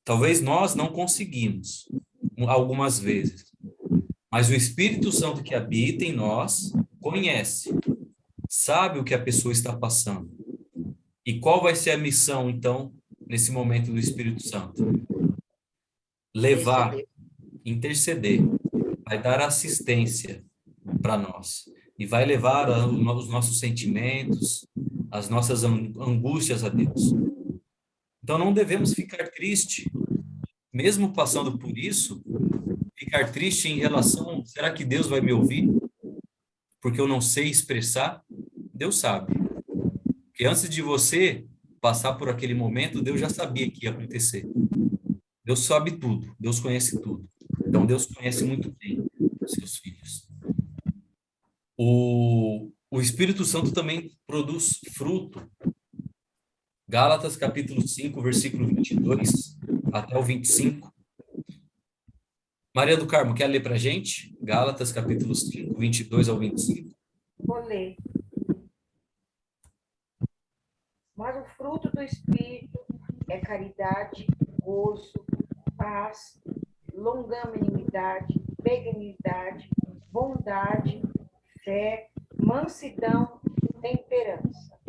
Talvez nós não conseguimos, algumas vezes, mas o Espírito Santo que habita em nós conhece, sabe o que a pessoa está passando. E qual vai ser a missão, então, nesse momento do Espírito Santo? Levar, interceder, vai dar assistência para nós. E vai levar os nossos sentimentos, as nossas angústias a Deus. Então, não devemos ficar tristes, mesmo passando por isso, ficar triste em relação, será que Deus vai me ouvir? Porque eu não sei expressar? Deus sabe. Porque antes de você passar por aquele momento, Deus já sabia que ia acontecer. Deus sabe tudo, Deus conhece tudo. Então, Deus conhece muito bem os seus filhos. O Espírito Santo também produz fruto. Gálatas, capítulo 5, versículo 22 até o 25. Maria do Carmo, quer ler para a gente? Gálatas, capítulo 5, 22 ao 25. Vou ler. Mas o fruto do Espírito é caridade, gozo, paz, longanimidade, benignidade, bondade, fé, mansidão, temperança.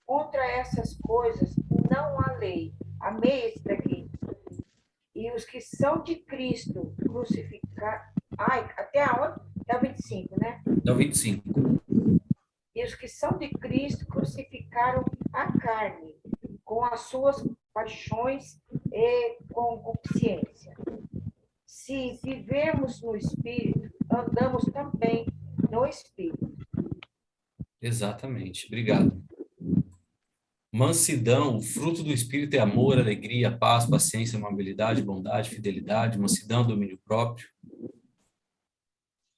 Contra essas coisas não há lei. Amei esse daqui. E os que são de Cristo crucificaram... até aonde? Até o 25, né? Até o 25. E os que são de Cristo crucificaram a carne com as suas paixões e concupiscência. Se vivemos no Espírito, andamos também no Espírito. Exatamente. Obrigado. Mansidão, o fruto do Espírito é amor, alegria, paz, paciência, amabilidade, bondade, fidelidade, mansidão, domínio próprio.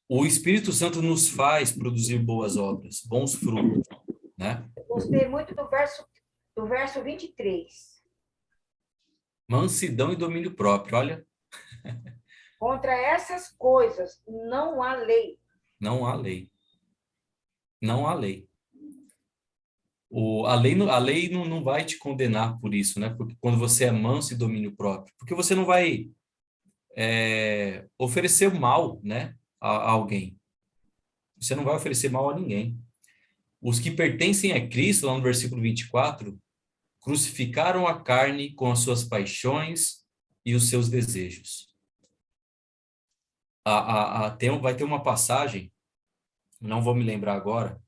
O Espírito Santo nos faz produzir boas obras, bons frutos, né? Eu gostei muito do verso 23. Mansidão e domínio próprio, olha, Contra essas coisas não há lei. não há lei. Não há lei. A lei não vai te condenar por isso, né? Porque quando você é manso e domínio próprio, porque você não vai oferecer mal, né, a alguém. Você não vai oferecer mal a ninguém. Os que pertencem a Cristo, lá no versículo 24, crucificaram a carne com as suas paixões e os seus desejos. Vai ter uma passagem, não vou me lembrar agora,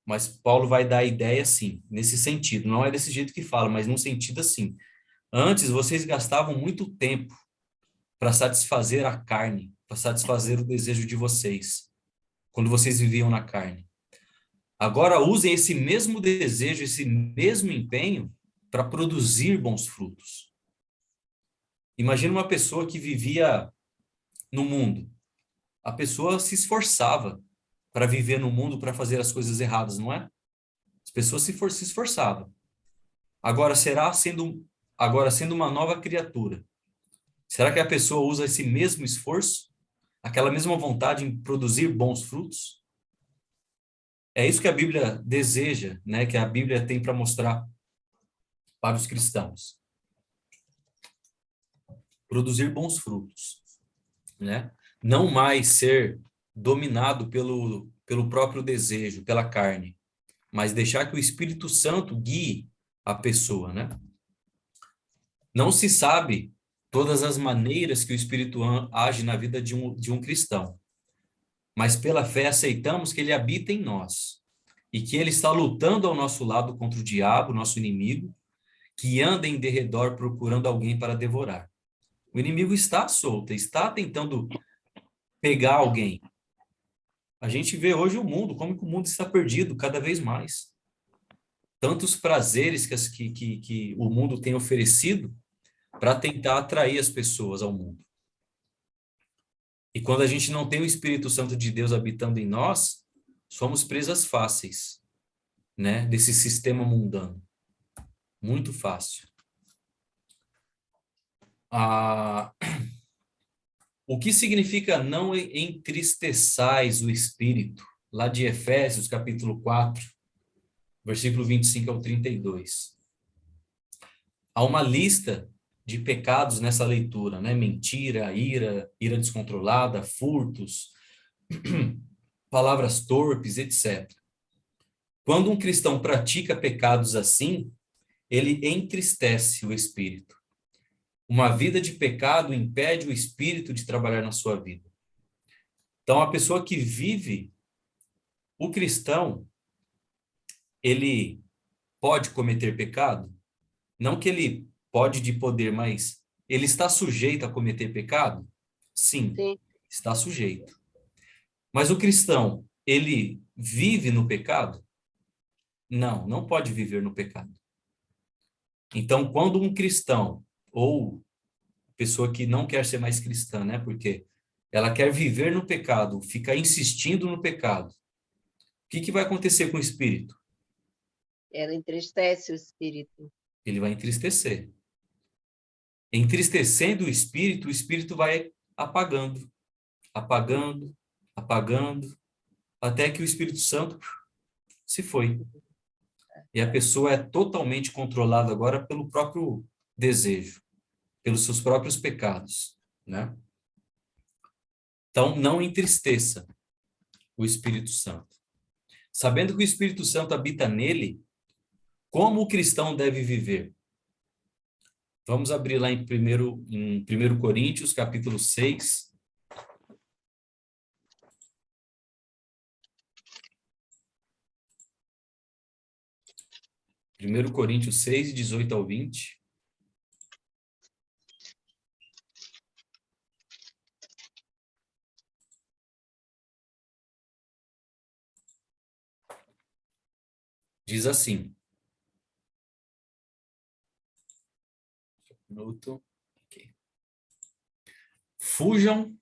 mas Paulo vai dar a ideia assim, nesse sentido. Não é desse jeito que fala, mas num sentido assim. Antes, vocês gastavam muito tempo para satisfazer a carne, para satisfazer o desejo de vocês, quando vocês viviam na carne. Agora, usem esse mesmo desejo, esse mesmo empenho para produzir bons frutos. Imagina uma pessoa que vivia no mundo. A pessoa se esforçava para viver no mundo, para fazer as coisas erradas, não é? As pessoas se esforçavam. Agora, sendo uma nova criatura, será que a pessoa usa esse mesmo esforço, aquela mesma vontade em produzir bons frutos? É isso que a Bíblia deseja, né? Que a Bíblia tem para mostrar para os cristãos. Produzir bons frutos, né? Não mais ser dominado pelo próprio desejo, pela carne, mas deixar que o Espírito Santo guie a pessoa, né? Não se sabe todas as maneiras que o Espírito age na vida de um cristão, mas pela fé aceitamos que ele habita em nós e que ele está lutando ao nosso lado contra o diabo, nosso inimigo, que anda em derredor procurando alguém para devorar. O inimigo está solto, está tentando pegar alguém. A gente vê hoje o mundo, como que o mundo está perdido cada vez mais. Tantos prazeres que o mundo tem oferecido para tentar atrair as pessoas ao mundo. E quando a gente não tem o Espírito Santo de Deus habitando em nós, somos presas fáceis, né, desse sistema mundano. Muito fácil. O que significa não entristeçais o Espírito? Lá de Efésios, capítulo 4, versículo 25 ao 32. Há uma lista de pecados nessa leitura, né? Mentira, ira descontrolada, furtos, palavras torpes, etc. Quando um cristão pratica pecados assim, ele entristece o Espírito. Uma vida de pecado impede o Espírito de trabalhar na sua vida. Então, a pessoa que vive, o cristão, ele pode cometer pecado? Não que ele pode de poder, mas ele está sujeito a cometer pecado? Sim, Sim. está sujeito. Mas o cristão, ele vive no pecado? Não, não pode viver no pecado. Então, quando um cristão, ou pessoa que não quer ser mais cristã, né? Porque ela quer viver no pecado, fica insistindo no pecado. O que vai acontecer com o espírito? Ela entristece o espírito. Ele vai entristecer. Entristecendo o espírito vai apagando, apagando, apagando, até que o Espírito Santo se foi. E a pessoa é totalmente controlada agora pelo próprio desejo, pelos seus próprios pecados, né? Então, não entristeça o Espírito Santo. Sabendo que o Espírito Santo habita nele, como o cristão deve viver? Vamos abrir lá em 1 Coríntios, capítulo 6. 1 Coríntios 6, 18 ao 20. Diz assim: minuto. Ok. Fujam,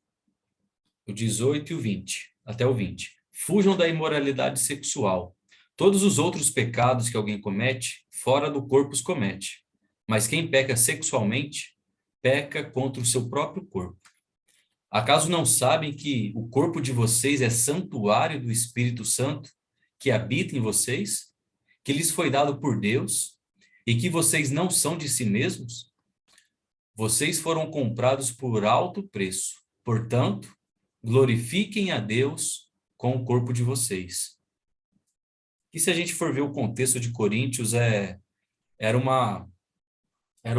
o 18 e o 20, até o 20. Fujam da imoralidade sexual. Todos os outros pecados que alguém comete, fora do corpo os comete. Mas quem peca sexualmente, peca contra o seu próprio corpo. Acaso não sabem que o corpo de vocês é santuário do Espírito Santo, que habita em vocês, que lhes foi dado por Deus, e que vocês não são de si mesmos? Vocês foram comprados por alto preço. Portanto, glorifiquem a Deus com o corpo de vocês. E se a gente for ver o contexto de Coríntios, era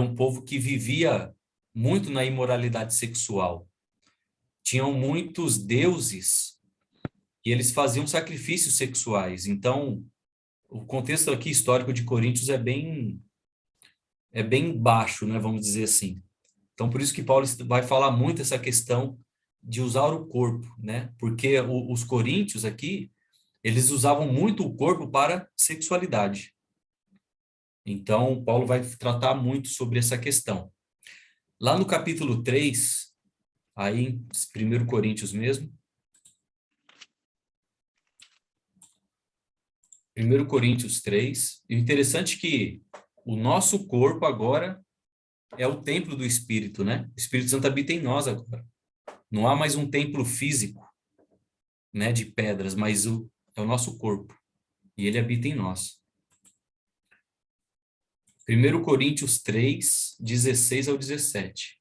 um povo que vivia muito na imoralidade sexual. Tinham muitos deuses e eles faziam sacrifícios sexuais. Então, o contexto aqui histórico de Coríntios é bem baixo, né, vamos dizer assim. Então, por isso que Paulo vai falar muito essa questão de usar o corpo, né? Porque os coríntios aqui, eles usavam muito o corpo para sexualidade. Então, Paulo vai tratar muito sobre essa questão. Lá no capítulo 3, aí em 1 Coríntios mesmo, 1 Coríntios 3, e o interessante é que o nosso corpo agora é o templo do Espírito, né? O Espírito Santo habita em nós agora. Não há mais um templo físico, né, de pedras, mas é o nosso corpo. E ele habita em nós. 1 Coríntios 3, 16 ao 17.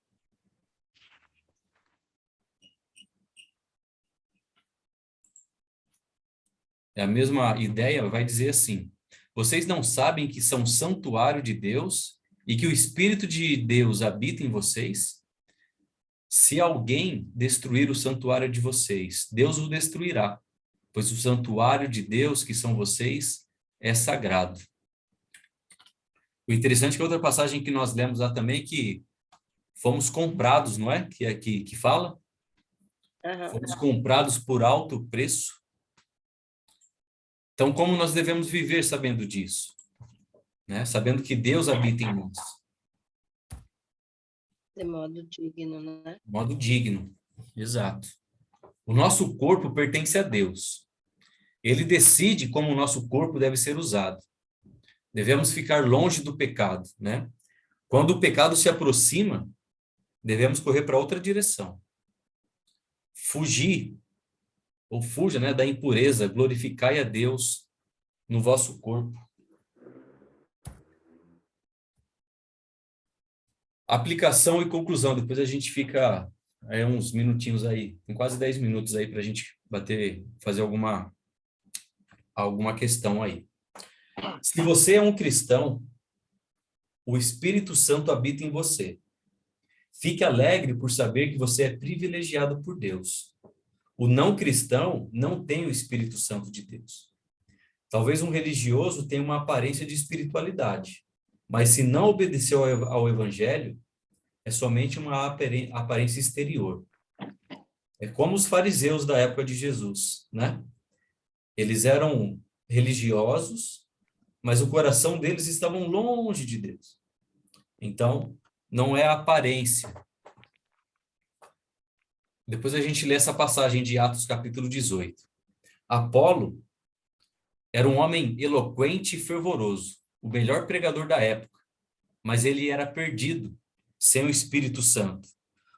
É a mesma ideia, vai dizer assim: vocês não sabem que são santuário de Deus e que o Espírito de Deus habita em vocês? Se alguém destruir o santuário de vocês, Deus o destruirá, pois o santuário de Deus, que são vocês, é sagrado. O interessante é que outra passagem que nós lemos lá também é que fomos comprados, não é? Que é que fala? Fomos comprados por alto preço. Então, como nós devemos viver sabendo disso? Né? Sabendo que Deus habita em nós. De modo digno, né? Modo digno, exato. O nosso corpo pertence a Deus. Ele decide como o nosso corpo deve ser usado. Devemos ficar longe do pecado, né? Quando o pecado se aproxima, devemos correr para outra direção. Fugir, ou fuja, né, da impureza, glorificai a Deus no vosso corpo. Aplicação e conclusão, depois a gente fica aí uns minutinhos aí, tem quase 10 minutos aí para a gente fazer alguma questão aí. Se você é um cristão, o Espírito Santo habita em você. Fique alegre por saber que você é privilegiado por Deus. O não cristão não tem o Espírito Santo de Deus. Talvez um religioso tenha uma aparência de espiritualidade, mas se não obedeceu ao Evangelho, é somente uma aparência exterior. É como os fariseus da época de Jesus, né? Eles eram religiosos, mas o coração deles estava longe de Deus. Então, não é a aparência. Depois a gente lê essa passagem de Atos capítulo 18. Apolo era um homem eloquente e fervoroso, o melhor pregador da época, mas ele era perdido, sem o Espírito Santo,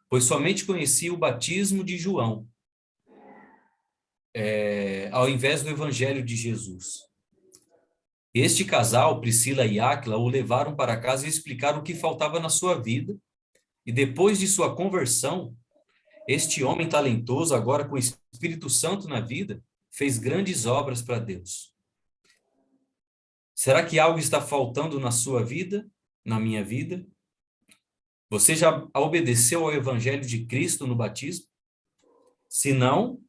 pois somente conhecia o batismo de João, ao invés do Evangelho de Jesus. Este casal, Priscila e Áquila, o levaram para casa e explicaram o que faltava na sua vida, e depois de sua conversão, este homem talentoso, agora com o Espírito Santo na vida, fez grandes obras para Deus. Será que algo está faltando na sua vida, na minha vida? Você já obedeceu ao Evangelho de Cristo no batismo? Se não, o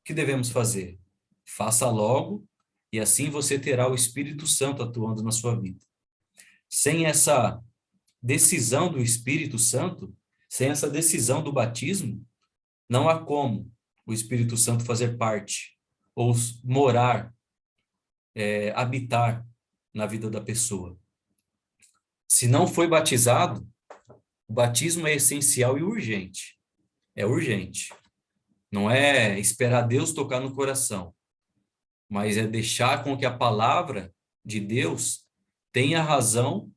que devemos fazer? Faça logo, e assim você terá o Espírito Santo atuando na sua vida. Sem essa decisão do Espírito Santo, sem essa decisão do batismo, não há como o Espírito Santo fazer parte, ou morar, habitar na vida da pessoa. Se não foi batizado, O batismo é essencial e urgente. É urgente. Não é esperar Deus tocar no coração, mas é deixar com que a palavra de Deus tenha razão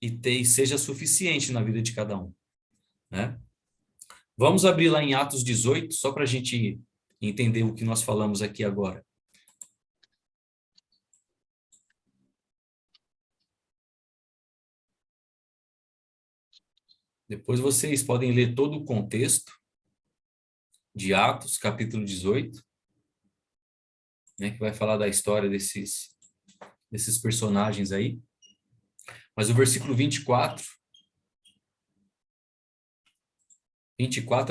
e seja suficiente na vida de cada um, né? Vamos abrir lá em Atos 18, só para a gente entender o que nós falamos aqui agora. Depois vocês podem ler todo o contexto de Atos, capítulo 18, né, que vai falar da história desses personagens aí. Mas o versículo 24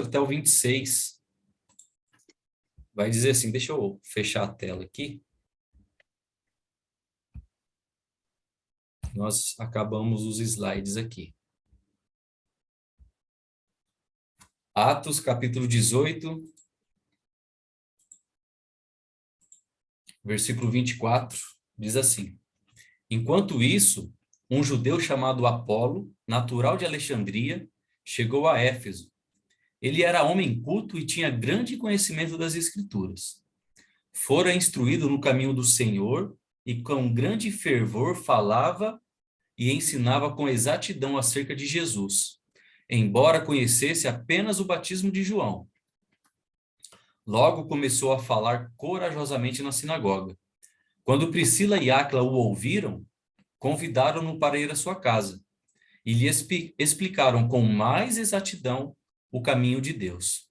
até o 26, vai dizer assim, deixa eu fechar a tela aqui. Nós acabamos os slides aqui. Atos, capítulo 18, versículo 24, diz assim: Enquanto isso, um judeu chamado Apolo, natural de Alexandria, chegou a Éfeso. Ele era homem culto e tinha grande conhecimento das Escrituras. Fora instruído no caminho do Senhor e com grande fervor falava e ensinava com exatidão acerca de Jesus, embora conhecesse apenas o batismo de João. Logo começou a falar corajosamente na sinagoga. Quando Priscila e Áquila o ouviram, convidaram-no para ir à sua casa e lhe explicaram com mais exatidão o caminho de Deus.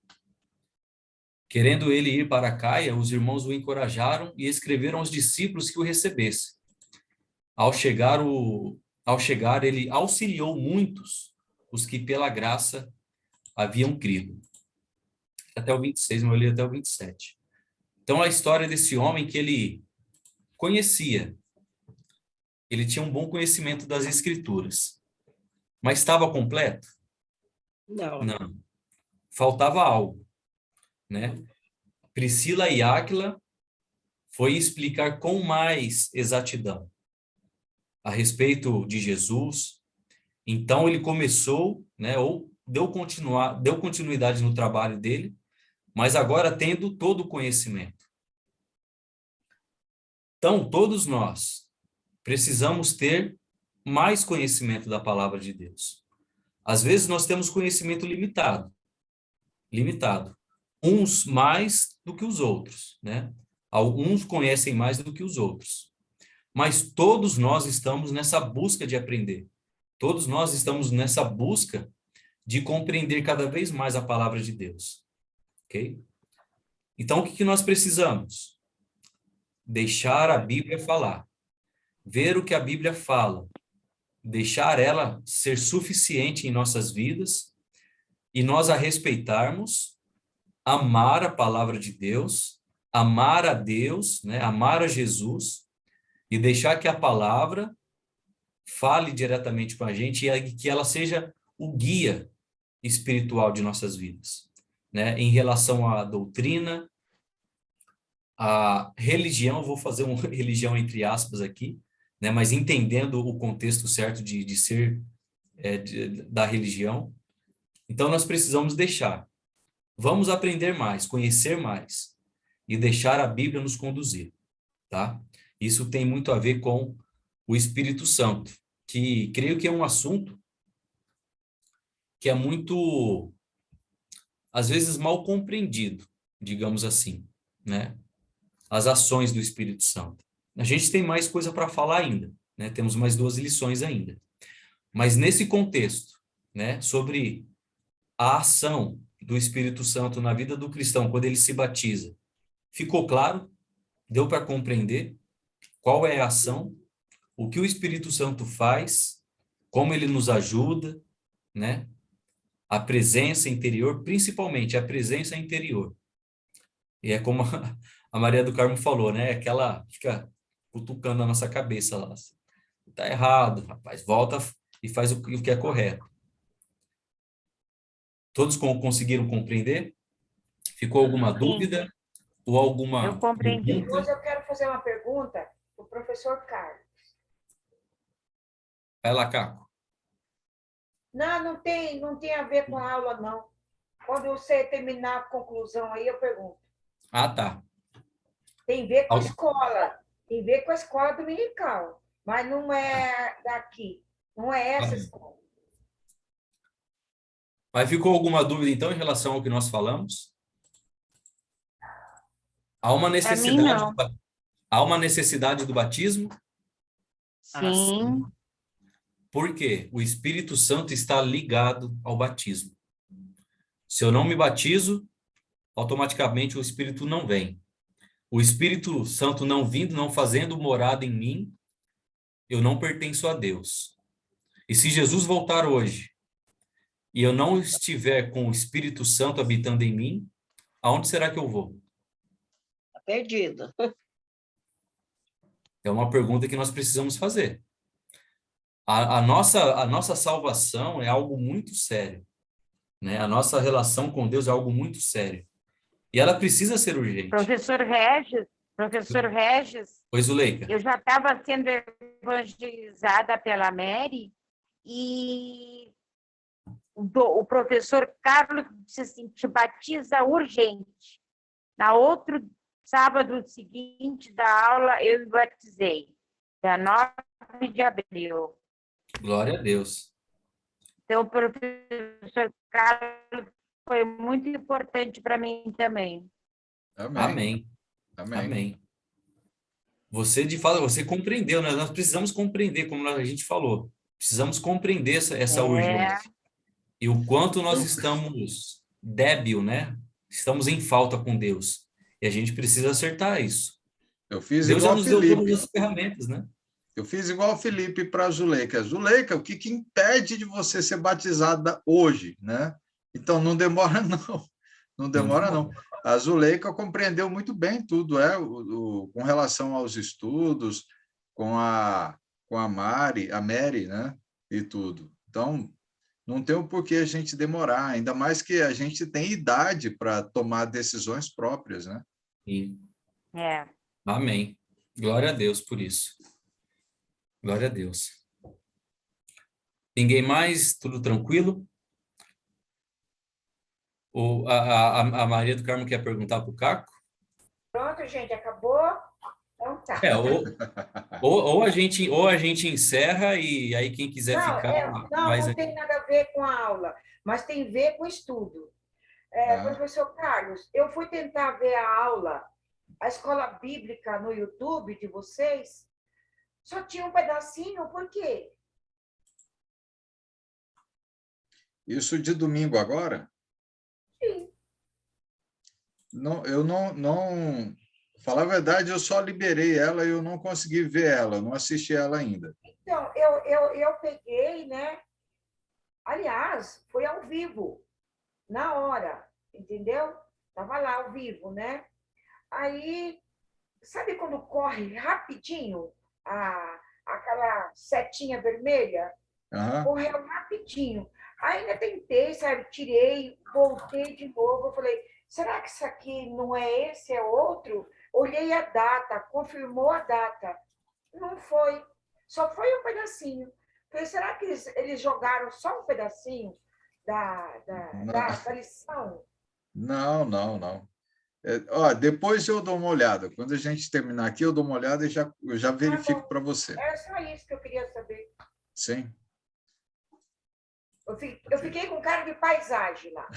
Querendo ele ir para Caia, os irmãos o encorajaram e escreveram aos discípulos que o recebessem. Ao chegar, ele auxiliou muitos, os que pela graça haviam crido. Até o 26, mas eu li até o 27. Então, a história desse homem que ele conhecia, ele tinha um bom conhecimento das Escrituras, mas estava completo? Não. Não. Faltava algo, né? Priscila e Áquila foi explicar com mais exatidão a respeito de Jesus. Então ele começou, né, ou deu continuidade no trabalho dele, mas agora tendo todo o conhecimento. Então, todos nós precisamos ter mais conhecimento da palavra de Deus. Às vezes nós temos conhecimento limitado. Uns mais do que os outros, né? Alguns conhecem mais do que os outros. Mas todos nós estamos nessa busca de aprender. Todos nós estamos nessa busca de compreender cada vez mais a palavra de Deus. Ok? Então, o que nós precisamos? Deixar a Bíblia falar. Ver o que a Bíblia fala. Deixar ela ser suficiente em nossas vidas e nós a respeitarmos, amar a palavra de Deus, amar a Deus, né? Amar a Jesus e deixar que a palavra fale diretamente com a gente e que ela seja o guia espiritual de nossas vidas, né? Em relação à doutrina, à religião, vou fazer uma religião entre aspas aqui, né? Mas entendendo o contexto certo de ser da religião. Então, nós precisamos deixar. Vamos aprender mais, conhecer mais e deixar a Bíblia nos conduzir, tá? Isso tem muito a ver com o Espírito Santo, que creio que é um assunto que é muito, às vezes, mal compreendido, digamos assim, né? As ações do Espírito Santo. A gente tem mais coisa para falar ainda, né? Temos mais 2 lições ainda. Mas nesse contexto, né, sobre a ação do Espírito Santo na vida do cristão, quando ele se batiza, ficou claro? Deu para compreender qual é a ação? O que o Espírito Santo faz? Como ele nos ajuda, né? A presença interior, principalmente a presença interior. E é como a Maria do Carmo falou, né? Aquela fica cutucando a nossa cabeça lá. Tá errado, rapaz. Volta e faz o que é correto. Todos conseguiram compreender? Ficou alguma dúvida ou alguma Eu compreendi. Depois eu quero fazer uma pergunta para o professor Carlos. Vai lá, Caco. Não tem a ver com a aula, não. Quando você terminar a conclusão aí, eu pergunto. Ah, tá. Tem a ver com a Al- escola. Tem a ver com a escola dominical. Mas não é daqui. Não é essa escola. Mas ficou alguma dúvida, então, em relação ao que nós falamos? Há uma Para mim, necessidade não. há uma necessidade do batismo? Sim. Por quê? O Espírito Santo está ligado ao batismo. Se eu não me batizo, automaticamente o Espírito não vem. O Espírito Santo não vindo, não fazendo morada em mim, eu não pertenço a Deus. E se Jesus voltar hoje e eu não estiver com o Espírito Santo habitando em mim, aonde será que eu vou? Tá perdido. É uma pergunta que nós precisamos fazer. A nossa salvação é algo muito sério, né? A nossa relação com Deus é algo muito sério. E ela precisa ser urgente. Professor Regis, Pois, Zuleika. eu já estava sendo evangelizada pela Mary e o professor Carlos disse assim, te batiza urgente. Na outro sábado seguinte da aula, eu me batizei, dia 9 de abril. Glória a Deus. Então, o professor Carlos foi muito importante para mim também. Amém. Amém. Amém. Amém. Você, de fato, você compreendeu, né? Nós precisamos compreender, como a gente falou. Precisamos compreender essa urgência. E o quanto nós estamos débil, né? Estamos em falta com Deus. E a gente precisa acertar isso. Eu fiz Deus já igual nos deu todas Felipe. as ferramentas, né? Eu fiz igual o Felipe para a Zuleika. Zuleika, o que impede de você ser batizada hoje, né? Então, não demora, não. Não demora, não. A Zuleika compreendeu muito bem tudo, com relação aos estudos, com a Mary, né? E tudo. Então, não tem o porquê a gente demorar, ainda mais que a gente tem idade para tomar decisões próprias, né? E, É. amém. Glória a Deus por isso. Glória a Deus. Ninguém mais? Tudo tranquilo? Ou a Maria do Carmo quer perguntar para o Caco? Pronto, gente, acabou? Então tá. Ou a gente encerra e aí quem quiser Não, ficar mais não aqui. tem nada a ver com a aula, mas tem a ver com o estudo. Professor Carlos, eu fui tentar ver a aula, a escola bíblica no YouTube de vocês, só tinha um pedacinho, por quê? Isso de domingo agora? Sim. Não, eu não. Falar a verdade, eu só liberei ela e eu não consegui ver ela, não assisti ela ainda. Então, eu peguei, né? Aliás, foi ao vivo, na hora, entendeu? Estava lá ao vivo, né? Aí, sabe quando corre rapidinho aquela setinha vermelha? Uhum. Correu rapidinho. Ainda tentei, sabe? Tirei, voltei de novo. Eu falei, será que isso aqui não é esse, é outro? Olhei a data, confirmou a data. Não foi. Só foi um pedacinho. Falei, será que eles jogaram só um pedacinho da lição? Não. Depois eu dou uma olhada. Quando a gente terminar aqui, eu dou uma olhada e eu já verifico para você. Era só isso que eu queria saber. Sim. Eu fiquei com cara de paisagem lá.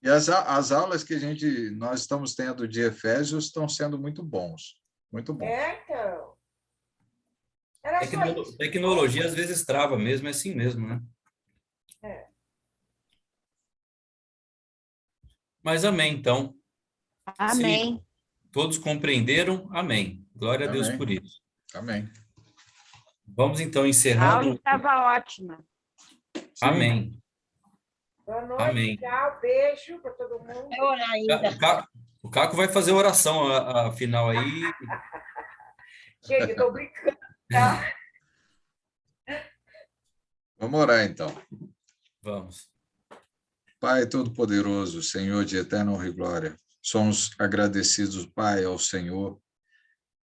E as aulas que nós estamos tendo de Efésios estão sendo muito bons. Muito bons. Então. Era só isso. Tecnologia às vezes trava mesmo, é assim mesmo, né? Mas amém, então. Amém. Se todos compreenderam, amém. Glória a Deus Amém. por isso. Amém. Vamos então A aula encerrando. estava ótima. Sim. Amém. Boa noite, Amém. tchau, beijo para todo mundo. É orar ainda. O Caco vai fazer oração a final aí. Gente, eu tô brincando, tá? Vamos orar, então. Vamos. Pai Todo-Poderoso, Senhor de eterna honra e glória, somos agradecidos, Pai, ao Senhor,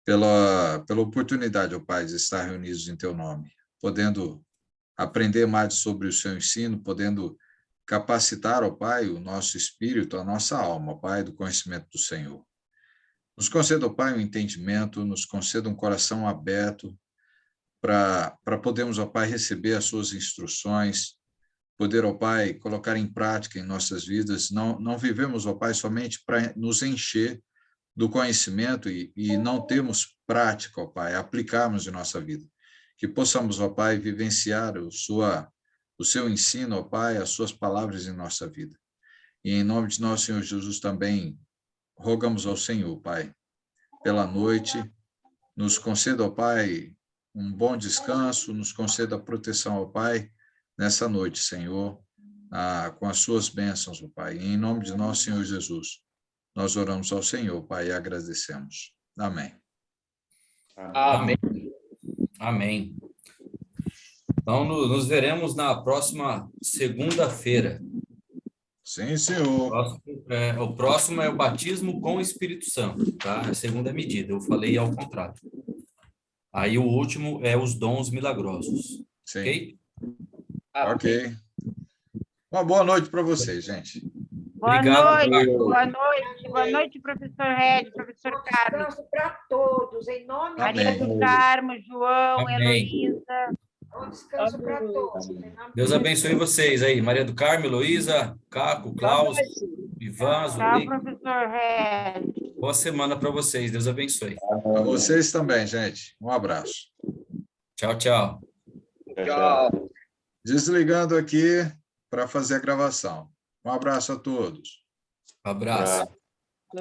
pela oportunidade, ó Pai, de estar reunidos em Teu nome, podendo aprender mais sobre o seu ensino, podendo capacitar, ó Pai, o nosso espírito, a nossa alma, ó Pai, do conhecimento do Senhor. Nos conceda, ó Pai, um entendimento, nos conceda um coração aberto para podermos, ó Pai, receber as suas instruções, poder, ó Pai, colocar em prática em nossas vidas. Não vivemos, ó Pai, somente para nos encher do conhecimento e não termos prática, ó Pai, aplicarmos em nossa vida. Que possamos, ó Pai, vivenciar o seu ensino, ó Pai, as suas palavras em nossa vida. E em nome de nosso Senhor Jesus também rogamos ao Senhor, Pai, pela noite, nos conceda, ó Pai, um bom descanso, nos conceda proteção, ó Pai, nessa noite, Senhor, com as suas bênçãos, ó Pai. E em nome de nosso Senhor Jesus, nós oramos ao Senhor, Pai, e agradecemos. Amém. Amém. Amém. Então, nos veremos na próxima segunda-feira. Sim, senhor. O próximo é o batismo com o Espírito Santo, tá? A segunda medida, eu falei ao contrário. Aí o último é os dons milagrosos. Sim. Ok? Ok. Uma boa noite para vocês, gente. Obrigado. Boa noite, professor Red, professor Bom Carlos. descanso para todos, em nome de Maria Amém. do Carmo, João, Amém. Heloísa. Bom descanso para todos. em nome de Deus abençoe vocês aí. Maria do Carmo, Heloísa, Caco, Klaus, Ivan, Tchau, Zulique. professor Red. Boa semana para vocês. Deus abençoe. Para vocês também, gente. Um abraço. Tchau, tchau. Tchau. Desligando aqui para fazer a gravação. Um abraço a todos. Abraço.